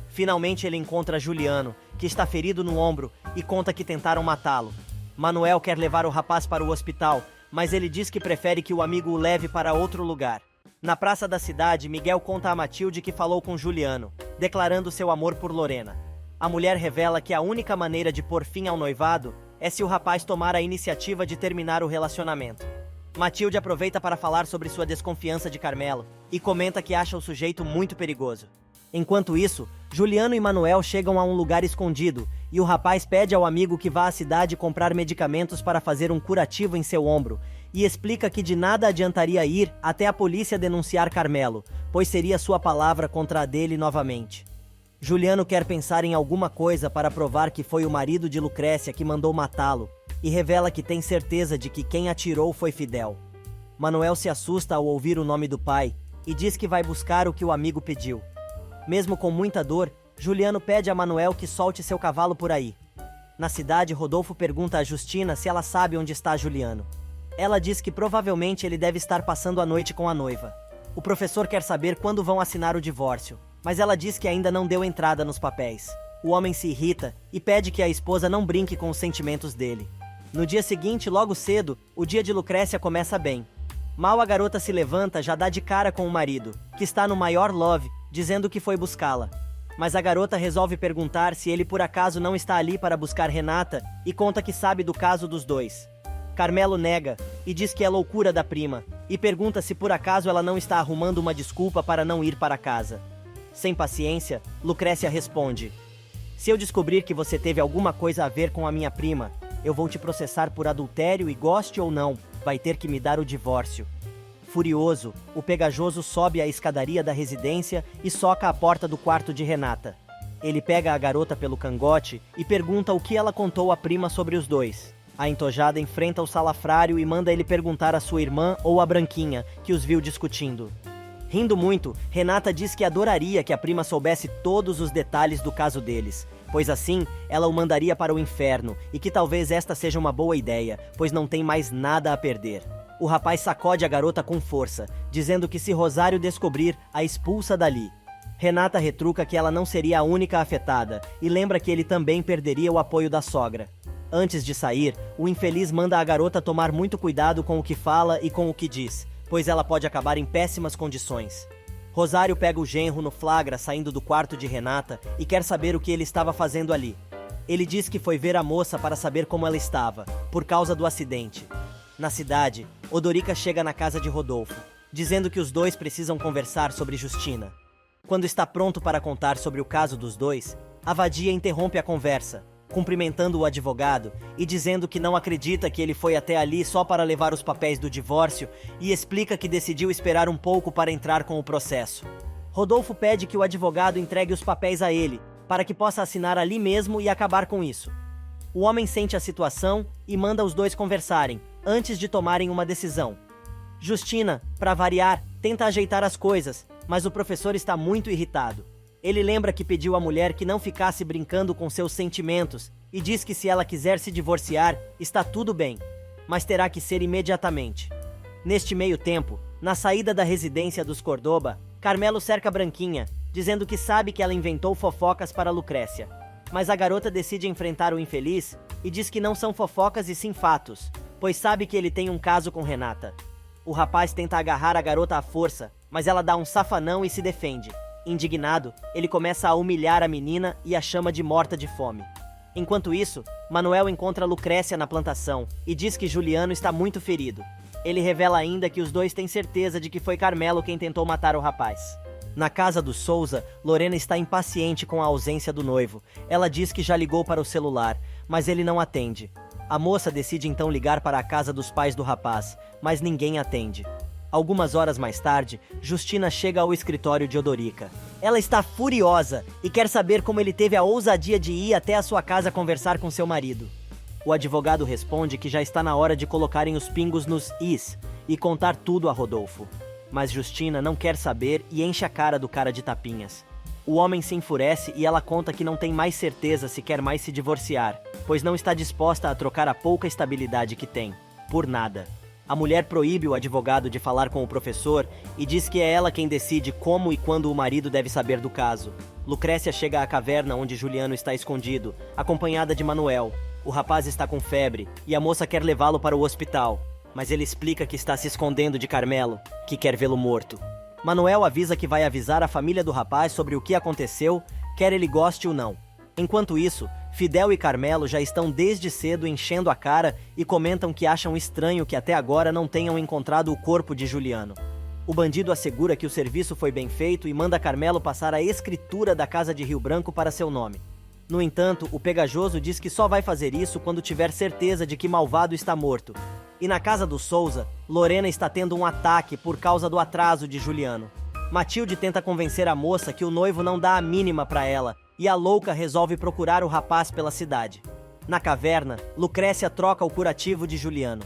Finalmente ele encontra Juliano, que está ferido no ombro, e conta que tentaram matá-lo. Manuel quer levar o rapaz para o hospital, mas ele diz que prefere que o amigo o leve para outro lugar. Na praça da cidade, Miguel conta a Matilde que falou com Juliano, declarando seu amor por Lorena. A mulher revela que a única maneira de pôr fim ao noivado é se o rapaz tomar a iniciativa de terminar o relacionamento. Matilde aproveita para falar sobre sua desconfiança de Carmelo e comenta que acha o sujeito muito perigoso. Enquanto isso, Juliano e Manuel chegam a um lugar escondido, e o rapaz pede ao amigo que vá à cidade comprar medicamentos para fazer um curativo em seu ombro, e explica que de nada adiantaria ir até a polícia denunciar Carmelo, pois seria sua palavra contra a dele novamente. Juliano quer pensar em alguma coisa para provar que foi o marido de Lucrécia que mandou matá-lo, e revela que tem certeza de que quem atirou foi Fidel. Manuel se assusta ao ouvir o nome do pai, e diz que vai buscar o que o amigo pediu. Mesmo com muita dor, Juliano pede a Manuel que solte seu cavalo por aí. Na cidade, Rodolfo pergunta a Justina se ela sabe onde está Juliano. Ela diz que provavelmente ele deve estar passando a noite com a noiva. O professor quer saber quando vão assinar o divórcio, mas ela diz que ainda não deu entrada nos papéis. O homem se irrita e pede que a esposa não brinque com os sentimentos dele. No dia seguinte, logo cedo, o dia de Lucrécia começa bem. Mal a garota se levanta, já dá de cara com o marido, que está no maior love, dizendo que foi buscá-la. Mas a garota resolve perguntar se ele por acaso não está ali para buscar Renata e conta que sabe do caso dos dois. Carmelo nega e diz que é loucura da prima e pergunta se por acaso ela não está arrumando uma desculpa para não ir para casa. Sem paciência, Lucrécia responde: "Se eu descobrir que você teve alguma coisa a ver com a minha prima, eu vou te processar por adultério e goste ou não, vai ter que me dar o divórcio." Furioso, o pegajoso sobe a escadaria da residência e soca a porta do quarto de Renata. Ele pega a garota pelo cangote e pergunta o que ela contou à prima sobre os dois. A entojada enfrenta o salafrário e manda ele perguntar à sua irmã ou à Branquinha, que os viu discutindo. Rindo muito, Renata diz que adoraria que a prima soubesse todos os detalhes do caso deles, pois assim ela o mandaria para o inferno e que talvez esta seja uma boa ideia, pois não tem mais nada a perder. O rapaz sacode a garota com força, dizendo que se Rosário descobrir, a expulsa dali. Renata retruca que ela não seria a única afetada e lembra que ele também perderia o apoio da sogra. Antes de sair, o infeliz manda a garota tomar muito cuidado com o que fala e com o que diz, pois ela pode acabar em péssimas condições. Rosário pega o genro no flagra saindo do quarto de Renata e quer saber o que ele estava fazendo ali. Ele diz que foi ver a moça para saber como ela estava, por causa do acidente. Na cidade, Odorica chega na casa de Rodolfo, dizendo que os dois precisam conversar sobre Justina. Quando está pronto para contar sobre o caso dos dois, a vadia interrompe a conversa, cumprimentando o advogado e dizendo que não acredita que ele foi até ali só para levar os papéis do divórcio e explica que decidiu esperar um pouco para entrar com o processo. Rodolfo pede que o advogado entregue os papéis a ele, para que possa assinar ali mesmo e acabar com isso. O homem sente a situação e manda os dois conversarem, antes de tomarem uma decisão. Justina, para variar, tenta ajeitar as coisas, mas o professor está muito irritado. Ele lembra que pediu à mulher que não ficasse brincando com seus sentimentos e diz que se ela quiser se divorciar, está tudo bem, mas terá que ser imediatamente. Neste meio tempo, na saída da residência dos Cordoba, Carmelo cerca Branquinha, dizendo que sabe que ela inventou fofocas para Lucrécia. Mas a garota decide enfrentar o infeliz e diz que não são fofocas e sim fatos, pois sabe que ele tem um caso com Renata. O rapaz tenta agarrar a garota à força, mas ela dá um safanão e se defende. Indignado, ele começa a humilhar a menina e a chama de morta de fome. Enquanto isso, Manuel encontra Lucrécia na plantação e diz que Juliano está muito ferido. Ele revela ainda que os dois têm certeza de que foi Carmelo quem tentou matar o rapaz. Na casa dos Souza, Lorena está impaciente com a ausência do noivo. Ela diz que já ligou para o celular, mas ele não atende. A moça decide então ligar para a casa dos pais do rapaz, mas ninguém atende. Algumas horas mais tarde, Justina chega ao escritório de Odorica. Ela está furiosa e quer saber como ele teve a ousadia de ir até a sua casa conversar com seu marido. O advogado responde que já está na hora de colocarem os pingos nos is e contar tudo a Rodolfo. Mas Justina não quer saber e enche a cara do cara de tapinhas. O homem se enfurece e ela conta que não tem mais certeza se quer mais se divorciar, pois não está disposta a trocar a pouca estabilidade que tem, por nada. A mulher proíbe o advogado de falar com o professor e diz que é ela quem decide como e quando o marido deve saber do caso. Lucrécia chega à caverna onde Juliano está escondido, acompanhada de Manuel. O rapaz está com febre e a moça quer levá-lo para o hospital, mas ele explica que está se escondendo de Carmelo, que quer vê-lo morto. Manuel avisa que vai avisar a família do rapaz sobre o que aconteceu, quer ele goste ou não. Enquanto isso, Fidel e Carmelo já estão desde cedo enchendo a cara e comentam que acham estranho que até agora não tenham encontrado o corpo de Juliano. O bandido assegura que o serviço foi bem feito e manda Carmelo passar a escritura da casa de Rio Branco para seu nome. No entanto, o pegajoso diz que só vai fazer isso quando tiver certeza de que Malvado está morto. E na casa do Souza, Lorena está tendo um ataque por causa do atraso de Juliano. Matilde tenta convencer a moça que o noivo não dá a mínima para ela, e a louca resolve procurar o rapaz pela cidade. Na caverna, Lucrécia troca o curativo de Juliano.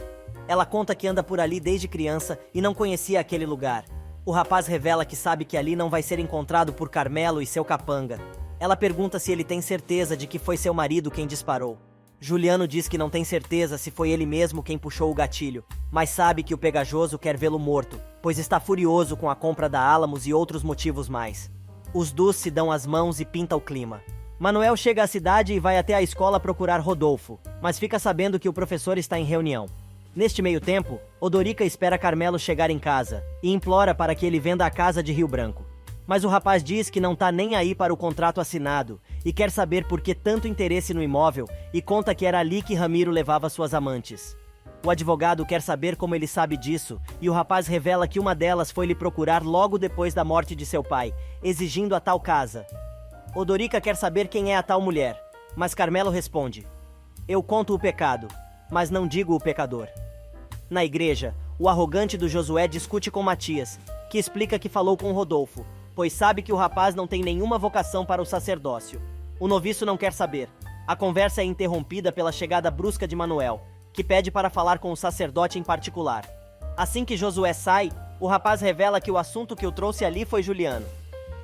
Ela conta que anda por ali desde criança e não conhecia aquele lugar. O rapaz revela que sabe que ali não vai ser encontrado por Carmelo e seu capanga. Ela pergunta se ele tem certeza de que foi seu marido quem disparou. Juliano diz que não tem certeza se foi ele mesmo quem puxou o gatilho, mas sabe que o pegajoso quer vê-lo morto, pois está furioso com a compra da Álamos e outros motivos mais. Os dois se dão as mãos e pinta o clima. Manuel chega à cidade e vai até a escola procurar Rodolfo, mas fica sabendo que o professor está em reunião. Neste meio tempo, Odorica espera Carmelo chegar em casa e implora para que ele venda a casa de Rio Branco. Mas o rapaz diz que não tá nem aí para o contrato assinado e quer saber por que tanto interesse no imóvel e conta que era ali que Ramiro levava suas amantes. O advogado quer saber como ele sabe disso e o rapaz revela que uma delas foi lhe procurar logo depois da morte de seu pai, exigindo a tal casa. Odorica quer saber quem é a tal mulher, mas Carmelo responde: "Eu conto o pecado, mas não digo o pecador." Na igreja, o arrogante do Josué discute com Matias, que explica que falou com Rodolfo, pois sabe que o rapaz não tem nenhuma vocação para o sacerdócio. O noviço não quer saber. A conversa é interrompida pela chegada brusca de Manuel, que pede para falar com o sacerdote em particular. Assim que Josué sai, o rapaz revela que o assunto que o trouxe ali foi Juliano.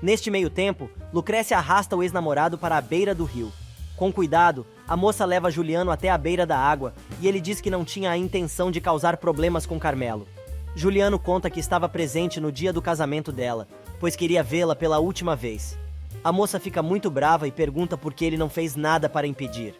Neste meio tempo, Lucrécia arrasta o ex-namorado para a beira do rio. Com cuidado, a moça leva Juliano até a beira da água e ele diz que não tinha a intenção de causar problemas com Carmelo. Juliano conta que estava presente no dia do casamento dela, pois queria vê-la pela última vez. A moça fica muito brava e pergunta por que ele não fez nada para impedir.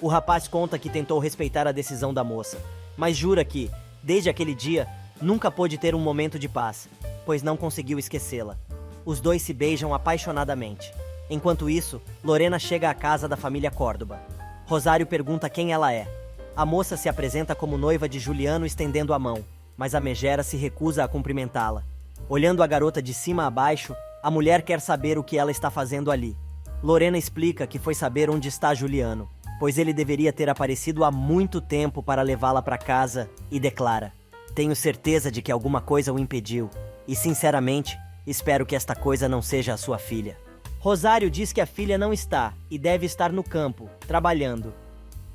O rapaz conta que tentou respeitar a decisão da moça, mas jura que, desde aquele dia, nunca pôde ter um momento de paz, pois não conseguiu esquecê-la. Os dois se beijam apaixonadamente. Enquanto isso, Lorena chega à casa da família Córdoba. Rosário pergunta quem ela é. A moça se apresenta como noiva de Juliano estendendo a mão, mas a megera se recusa a cumprimentá-la. Olhando a garota de cima a baixo, a mulher quer saber o que ela está fazendo ali. Lorena explica que foi saber onde está Juliano, pois ele deveria ter aparecido há muito tempo para levá-la para casa, e declara: "Tenho certeza de que alguma coisa o impediu, e sinceramente, espero que esta coisa não seja a sua filha." Rosário diz que a filha não está e deve estar no campo, trabalhando.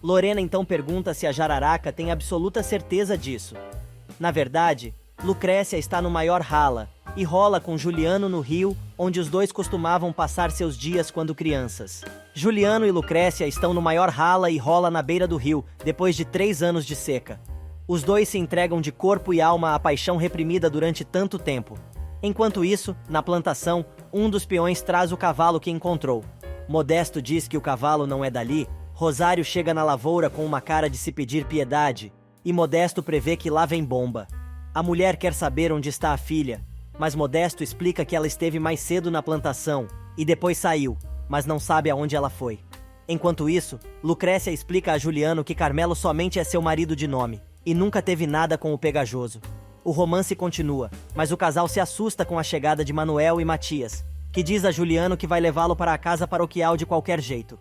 Lorena então pergunta se a jararaca tem absoluta certeza disso. Na verdade, Lucrécia está no maior rala e rola com Juliano no rio, onde os dois costumavam passar seus dias quando crianças. Juliano e Lucrécia estão no maior rala e rola na beira do rio, depois de 3 anos de seca. Os dois se entregam de corpo e alma à paixão reprimida durante tanto tempo. Enquanto isso, na plantação, um dos peões traz o cavalo que encontrou. Modesto diz que o cavalo não é dali. Rosário chega na lavoura com uma cara de se pedir piedade, e Modesto prevê que lá vem bomba. A mulher quer saber onde está a filha, mas Modesto explica que ela esteve mais cedo na plantação e depois saiu, mas não sabe aonde ela foi. Enquanto isso, Lucrécia explica a Juliano que Carmelo somente é seu marido de nome e nunca teve nada com o pegajoso. O romance continua, mas o casal se assusta com a chegada de Manuel e Matias, que diz a Juliano que vai levá-lo para a casa paroquial de qualquer jeito.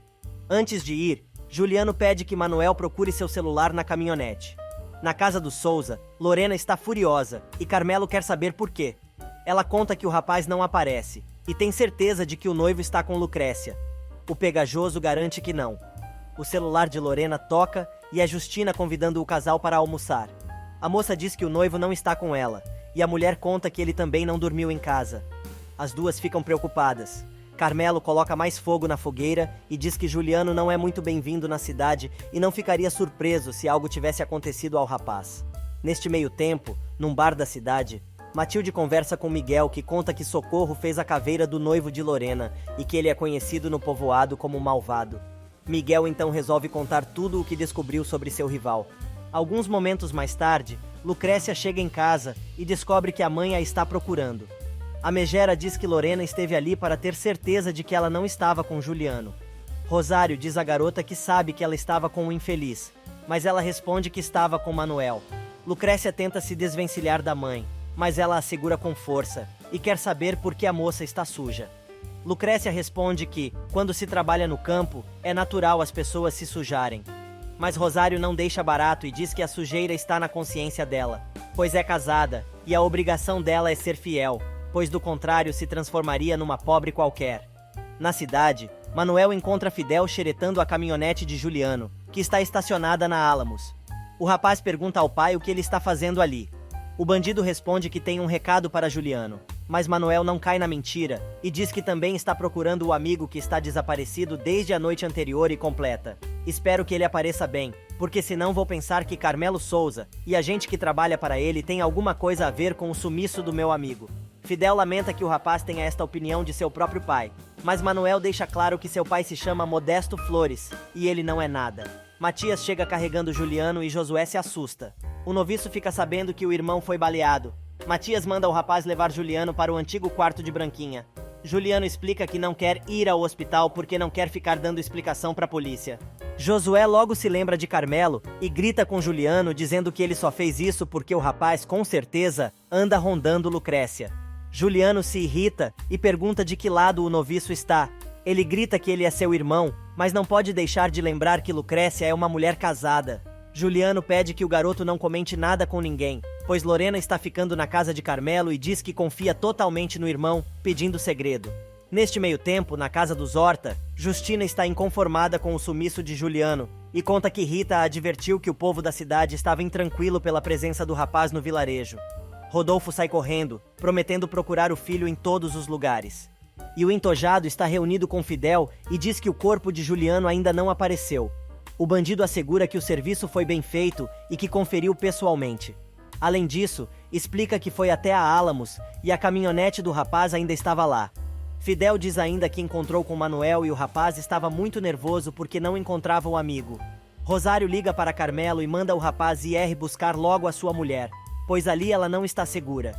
Antes de ir, Juliano pede que Manuel procure seu celular na caminhonete. Na casa do Souza, Lorena está furiosa e Carmelo quer saber por quê. Ela conta que o rapaz não aparece e tem certeza de que o noivo está com Lucrécia. O pegajoso garante que não. O celular de Lorena toca e é Justina convidando o casal para almoçar. A moça diz que o noivo não está com ela, e a mulher conta que ele também não dormiu em casa. As duas ficam preocupadas. Carmelo coloca mais fogo na fogueira e diz que Juliano não é muito bem-vindo na cidade e não ficaria surpreso se algo tivesse acontecido ao rapaz. Neste meio tempo, num bar da cidade, Matilde conversa com Miguel, que conta que Socorro fez a caveira do noivo de Lorena e que ele é conhecido no povoado como Malvado. Miguel então resolve contar tudo o que descobriu sobre seu rival. Alguns momentos mais tarde, Lucrécia chega em casa e descobre que a mãe a está procurando. A megera diz que Lorena esteve ali para ter certeza de que ela não estava com Juliano. Rosário diz à garota que sabe que ela estava com o infeliz, mas ela responde que estava com Manuel. Lucrécia tenta se desvencilhar da mãe, mas ela a segura com força e quer saber por que a moça está suja. Lucrécia responde que, quando se trabalha no campo, é natural as pessoas se sujarem. Mas Rosário não deixa barato e diz que a sujeira está na consciência dela, pois é casada, e a obrigação dela é ser fiel, pois do contrário se transformaria numa pobre qualquer. Na cidade, Manuel encontra Fidel xeretando a caminhonete de Juliano, que está estacionada na Álamos. O rapaz pergunta ao pai o que ele está fazendo ali. O bandido responde que tem um recado para Juliano, mas Manuel não cai na mentira e diz que também está procurando o amigo que está desaparecido desde a noite anterior e completa. Espero que ele apareça bem, porque senão vou pensar que Carmelo Souza e a gente que trabalha para ele tem alguma coisa a ver com o sumiço do meu amigo. Fidel lamenta que o rapaz tenha esta opinião de seu próprio pai, mas Manuel deixa claro que seu pai se chama Modesto Flores e ele não é nada. Matias chega carregando Juliano e Josué se assusta. O noviço fica sabendo que o irmão foi baleado. Matias manda o rapaz levar Juliano para o antigo quarto de Branquinha. Juliano explica que não quer ir ao hospital porque não quer ficar dando explicação para a polícia. Josué logo se lembra de Carmelo e grita com Juliano dizendo que ele só fez isso porque o rapaz, com certeza, anda rondando Lucrécia. Juliano se irrita e pergunta de que lado o noviço está. Ele grita que ele é seu irmão, mas não pode deixar de lembrar que Lucrécia é uma mulher casada. Juliano pede que o garoto não comente nada com ninguém, pois Lorena está ficando na casa de Carmelo e diz que confia totalmente no irmão, pedindo segredo. Neste meio tempo, na casa dos Horta, Justina está inconformada com o sumiço de Juliano e conta que Rita a advertiu que o povo da cidade estava intranquilo pela presença do rapaz no vilarejo. Rodolfo sai correndo, prometendo procurar o filho em todos os lugares. E o entojado está reunido com Fidel e diz que o corpo de Juliano ainda não apareceu. O bandido assegura que o serviço foi bem feito e que conferiu pessoalmente. Além disso, explica que foi até a Álamos e a caminhonete do rapaz ainda estava lá. Fidel diz ainda que encontrou com Manuel e o rapaz estava muito nervoso porque não encontrava o amigo. Rosário liga para Carmelo e manda o rapaz ir buscar logo a sua mulher, pois ali ela não está segura.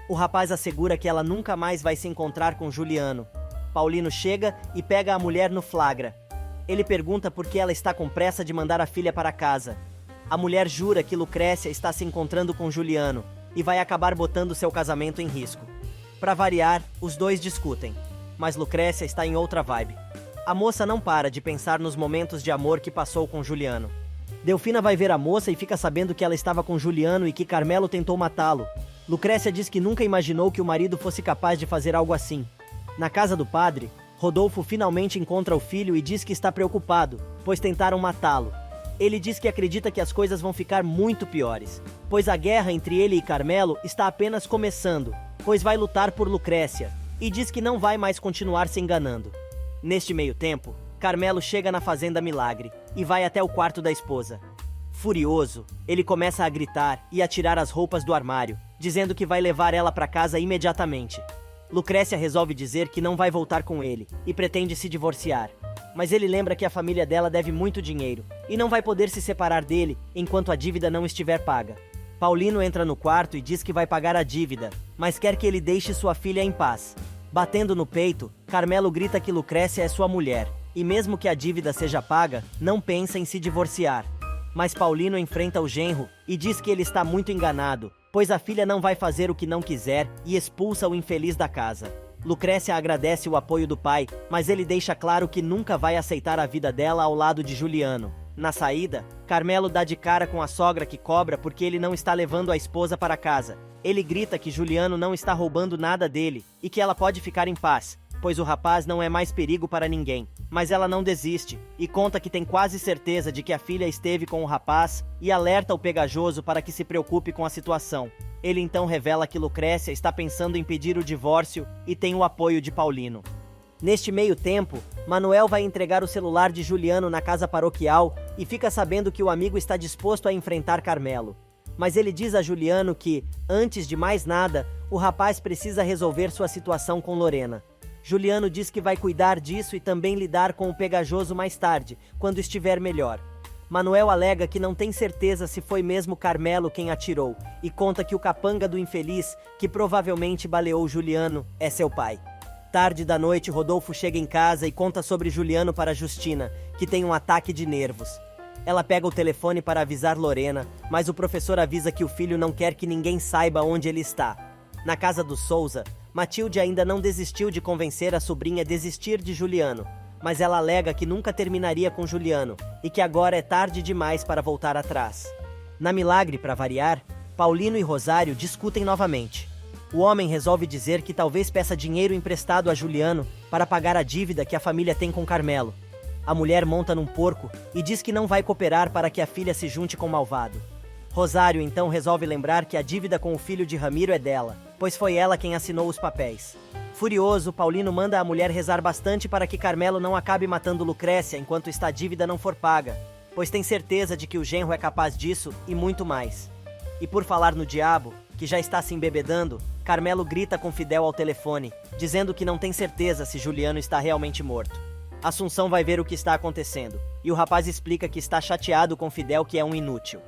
O rapaz assegura que ela nunca mais vai se encontrar com Juliano. Paulino chega e pega a mulher no flagra. Ele pergunta por que ela está com pressa de mandar a filha para casa. A mulher jura que Lucrécia está se encontrando com Juliano e vai acabar botando seu casamento em risco. Para variar, os dois discutem, mas Lucrécia está em outra vibe. A moça não para de pensar nos momentos de amor que passou com Juliano. Delfina vai ver a moça e fica sabendo que ela estava com Juliano e que Carmelo tentou matá-lo. Lucrécia diz que nunca imaginou que o marido fosse capaz de fazer algo assim. Na casa do padre, Rodolfo finalmente encontra o filho e diz que está preocupado, pois tentaram matá-lo. Ele diz que acredita que as coisas vão ficar muito piores, pois a guerra entre ele e Carmelo está apenas começando, pois vai lutar por Lucrécia, e diz que não vai mais continuar se enganando. Neste meio tempo, Carmelo chega na Fazenda Milagre e vai até o quarto da esposa. Furioso, ele começa a gritar e a tirar as roupas do armário, dizendo que vai levar ela para casa imediatamente. Lucrécia resolve dizer que não vai voltar com ele e pretende se divorciar. Mas ele lembra que a família dela deve muito dinheiro e não vai poder se separar dele enquanto a dívida não estiver paga. Paulino entra no quarto e diz que vai pagar a dívida, mas quer que ele deixe sua filha em paz. Batendo no peito, Carmelo grita que Lucrécia é sua mulher e mesmo que a dívida seja paga, não pensa em se divorciar. Mas Paulino enfrenta o genro e diz que ele está muito enganado, pois a filha não vai fazer o que não quiser e expulsa o infeliz da casa. Lucrécia agradece o apoio do pai, mas ele deixa claro que nunca vai aceitar a vida dela ao lado de Juliano. Na saída, Carmelo dá de cara com a sogra que cobra porque ele não está levando a esposa para casa. Ele grita que Juliano não está roubando nada dele e que ela pode ficar em paz, pois o rapaz não é mais perigo para ninguém. Mas ela não desiste e conta que tem quase certeza de que a filha esteve com o rapaz e alerta o pegajoso para que se preocupe com a situação. Ele então revela que Lucrécia está pensando em pedir o divórcio e tem o apoio de Paulino. Neste meio tempo, Manuel vai entregar o celular de Juliano na casa paroquial e fica sabendo que o amigo está disposto a enfrentar Carmelo. Mas ele diz a Juliano que, antes de mais nada, o rapaz precisa resolver sua situação com Lorena. Juliano diz que vai cuidar disso e também lidar com o pegajoso mais tarde, quando estiver melhor. Manuel alega que não tem certeza se foi mesmo Carmelo quem atirou e conta que o capanga do infeliz, que provavelmente baleou Juliano, é seu pai. Tarde da noite, Rodolfo chega em casa e conta sobre Juliano para Justina, que tem um ataque de nervos. Ela pega o telefone para avisar Lorena, mas o professor avisa que o filho não quer que ninguém saiba onde ele está. Na casa dos Souza, Matilde ainda não desistiu de convencer a sobrinha a desistir de Juliano, mas ela alega que nunca terminaria com Juliano e que agora é tarde demais para voltar atrás. Na Milagre, para variar, Paulino e Rosário discutem novamente. O homem resolve dizer que talvez peça dinheiro emprestado a Juliano para pagar a dívida que a família tem com Carmelo. A mulher monta num porco e diz que não vai cooperar para que a filha se junte com o malvado. Rosário então resolve lembrar que a dívida com o filho de Ramiro é dela, pois foi ela quem assinou os papéis. Furioso, Paulino manda a mulher rezar bastante para que Carmelo não acabe matando Lucrécia enquanto esta dívida não for paga, pois tem certeza de que o genro é capaz disso e muito mais. E por falar no diabo, que já está se embebedando, Carmelo grita com Fidel ao telefone, dizendo que não tem certeza se Juliano está realmente morto. Assunção vai ver o que está acontecendo, e o rapaz explica que está chateado com Fidel, que é um inútil.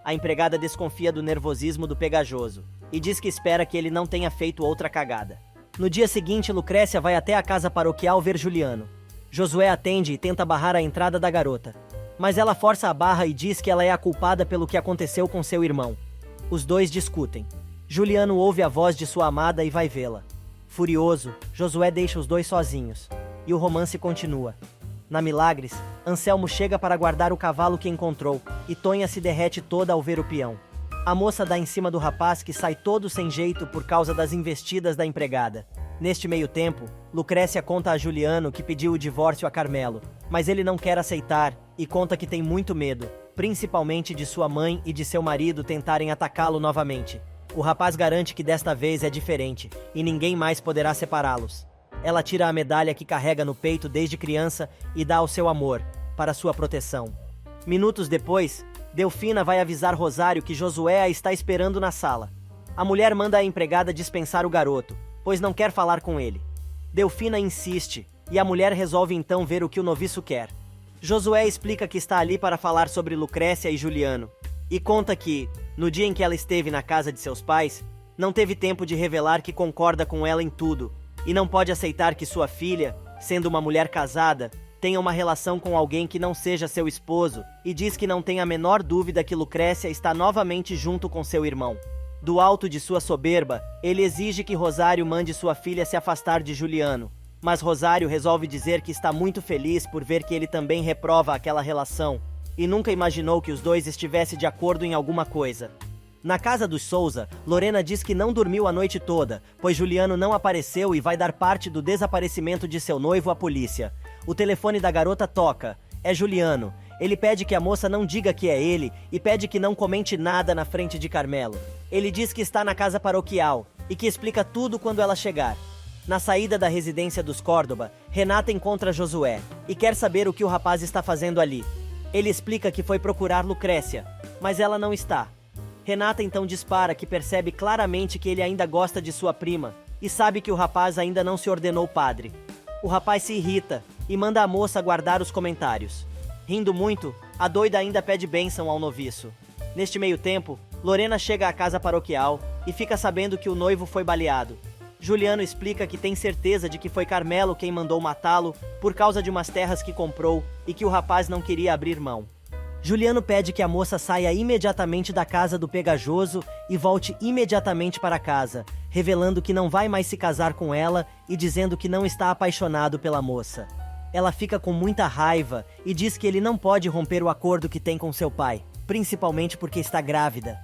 A empregada desconfia do nervosismo do pegajoso, e diz que espera que ele não tenha feito outra cagada. No dia seguinte, Lucrécia vai até a casa paroquial ver Juliano. Josué atende e tenta barrar a entrada da garota, mas ela força a barra e diz que ela é a culpada pelo que aconteceu com seu irmão. Os dois discutem. Juliano ouve a voz de sua amada e vai vê-la. Furioso, Josué deixa os dois sozinhos, e o romance continua. Na Milagres, Anselmo chega para guardar o cavalo que encontrou, e Tonha se derrete toda ao ver o peão. A moça dá em cima do rapaz, que sai todo sem jeito por causa das investidas da empregada. Neste meio tempo, Lucrécia conta a Juliano que pediu o divórcio a Carmelo, mas ele não quer aceitar e conta que tem muito medo, principalmente de sua mãe e de seu marido tentarem atacá-lo novamente. O rapaz garante que desta vez é diferente e ninguém mais poderá separá-los. Ela tira a medalha que carrega no peito desde criança e dá ao seu amor, para sua proteção. Minutos depois, Delfina vai avisar Rosário que Josué a está esperando na sala. A mulher manda a empregada dispensar o garoto, pois não quer falar com ele. Delfina insiste, e a mulher resolve então ver o que o noviço quer. Josué explica que está ali para falar sobre Lucrécia e Juliano, e conta que, no dia em que ela esteve na casa de seus pais, não teve tempo de revelar que concorda com ela em tudo, e não pode aceitar que sua filha, sendo uma mulher casada, tenha uma relação com alguém que não seja seu esposo, e diz que não tem a menor dúvida que Lucrécia está novamente junto com seu irmão. Do alto de sua soberba, ele exige que Rosário mande sua filha se afastar de Juliano, mas Rosário resolve dizer que está muito feliz por ver que ele também reprova aquela relação, e nunca imaginou que os dois estivessem de acordo em alguma coisa. Na casa dos Souza, Lorena diz que não dormiu a noite toda, pois Juliano não apareceu e vai dar parte do desaparecimento de seu noivo à polícia. O telefone da garota toca. É Juliano. Ele pede que a moça não diga que é ele e pede que não comente nada na frente de Carmelo. Ele diz que está na casa paroquial e que explica tudo quando ela chegar. Na saída da residência dos Córdoba, Renata encontra Josué e quer saber o que o rapaz está fazendo ali. Ele explica que foi procurar Lucrécia, mas ela não está. Renata então dispara, que percebe claramente que ele ainda gosta de sua prima e sabe que o rapaz ainda não se ordenou padre. O rapaz se irrita e manda a moça guardar os comentários. Rindo muito, a doida ainda pede bênção ao noviço. Neste meio tempo, Lorena chega à casa paroquial e fica sabendo que o noivo foi baleado. Juliano explica que tem certeza de que foi Carmelo quem mandou matá-lo por causa de umas terras que comprou e que o rapaz não queria abrir mão. Juliano pede que a moça saia imediatamente da casa do pegajoso e volte imediatamente para casa, revelando que não vai mais se casar com ela e dizendo que não está apaixonado pela moça. Ela fica com muita raiva e diz que ele não pode romper o acordo que tem com seu pai, principalmente porque está grávida.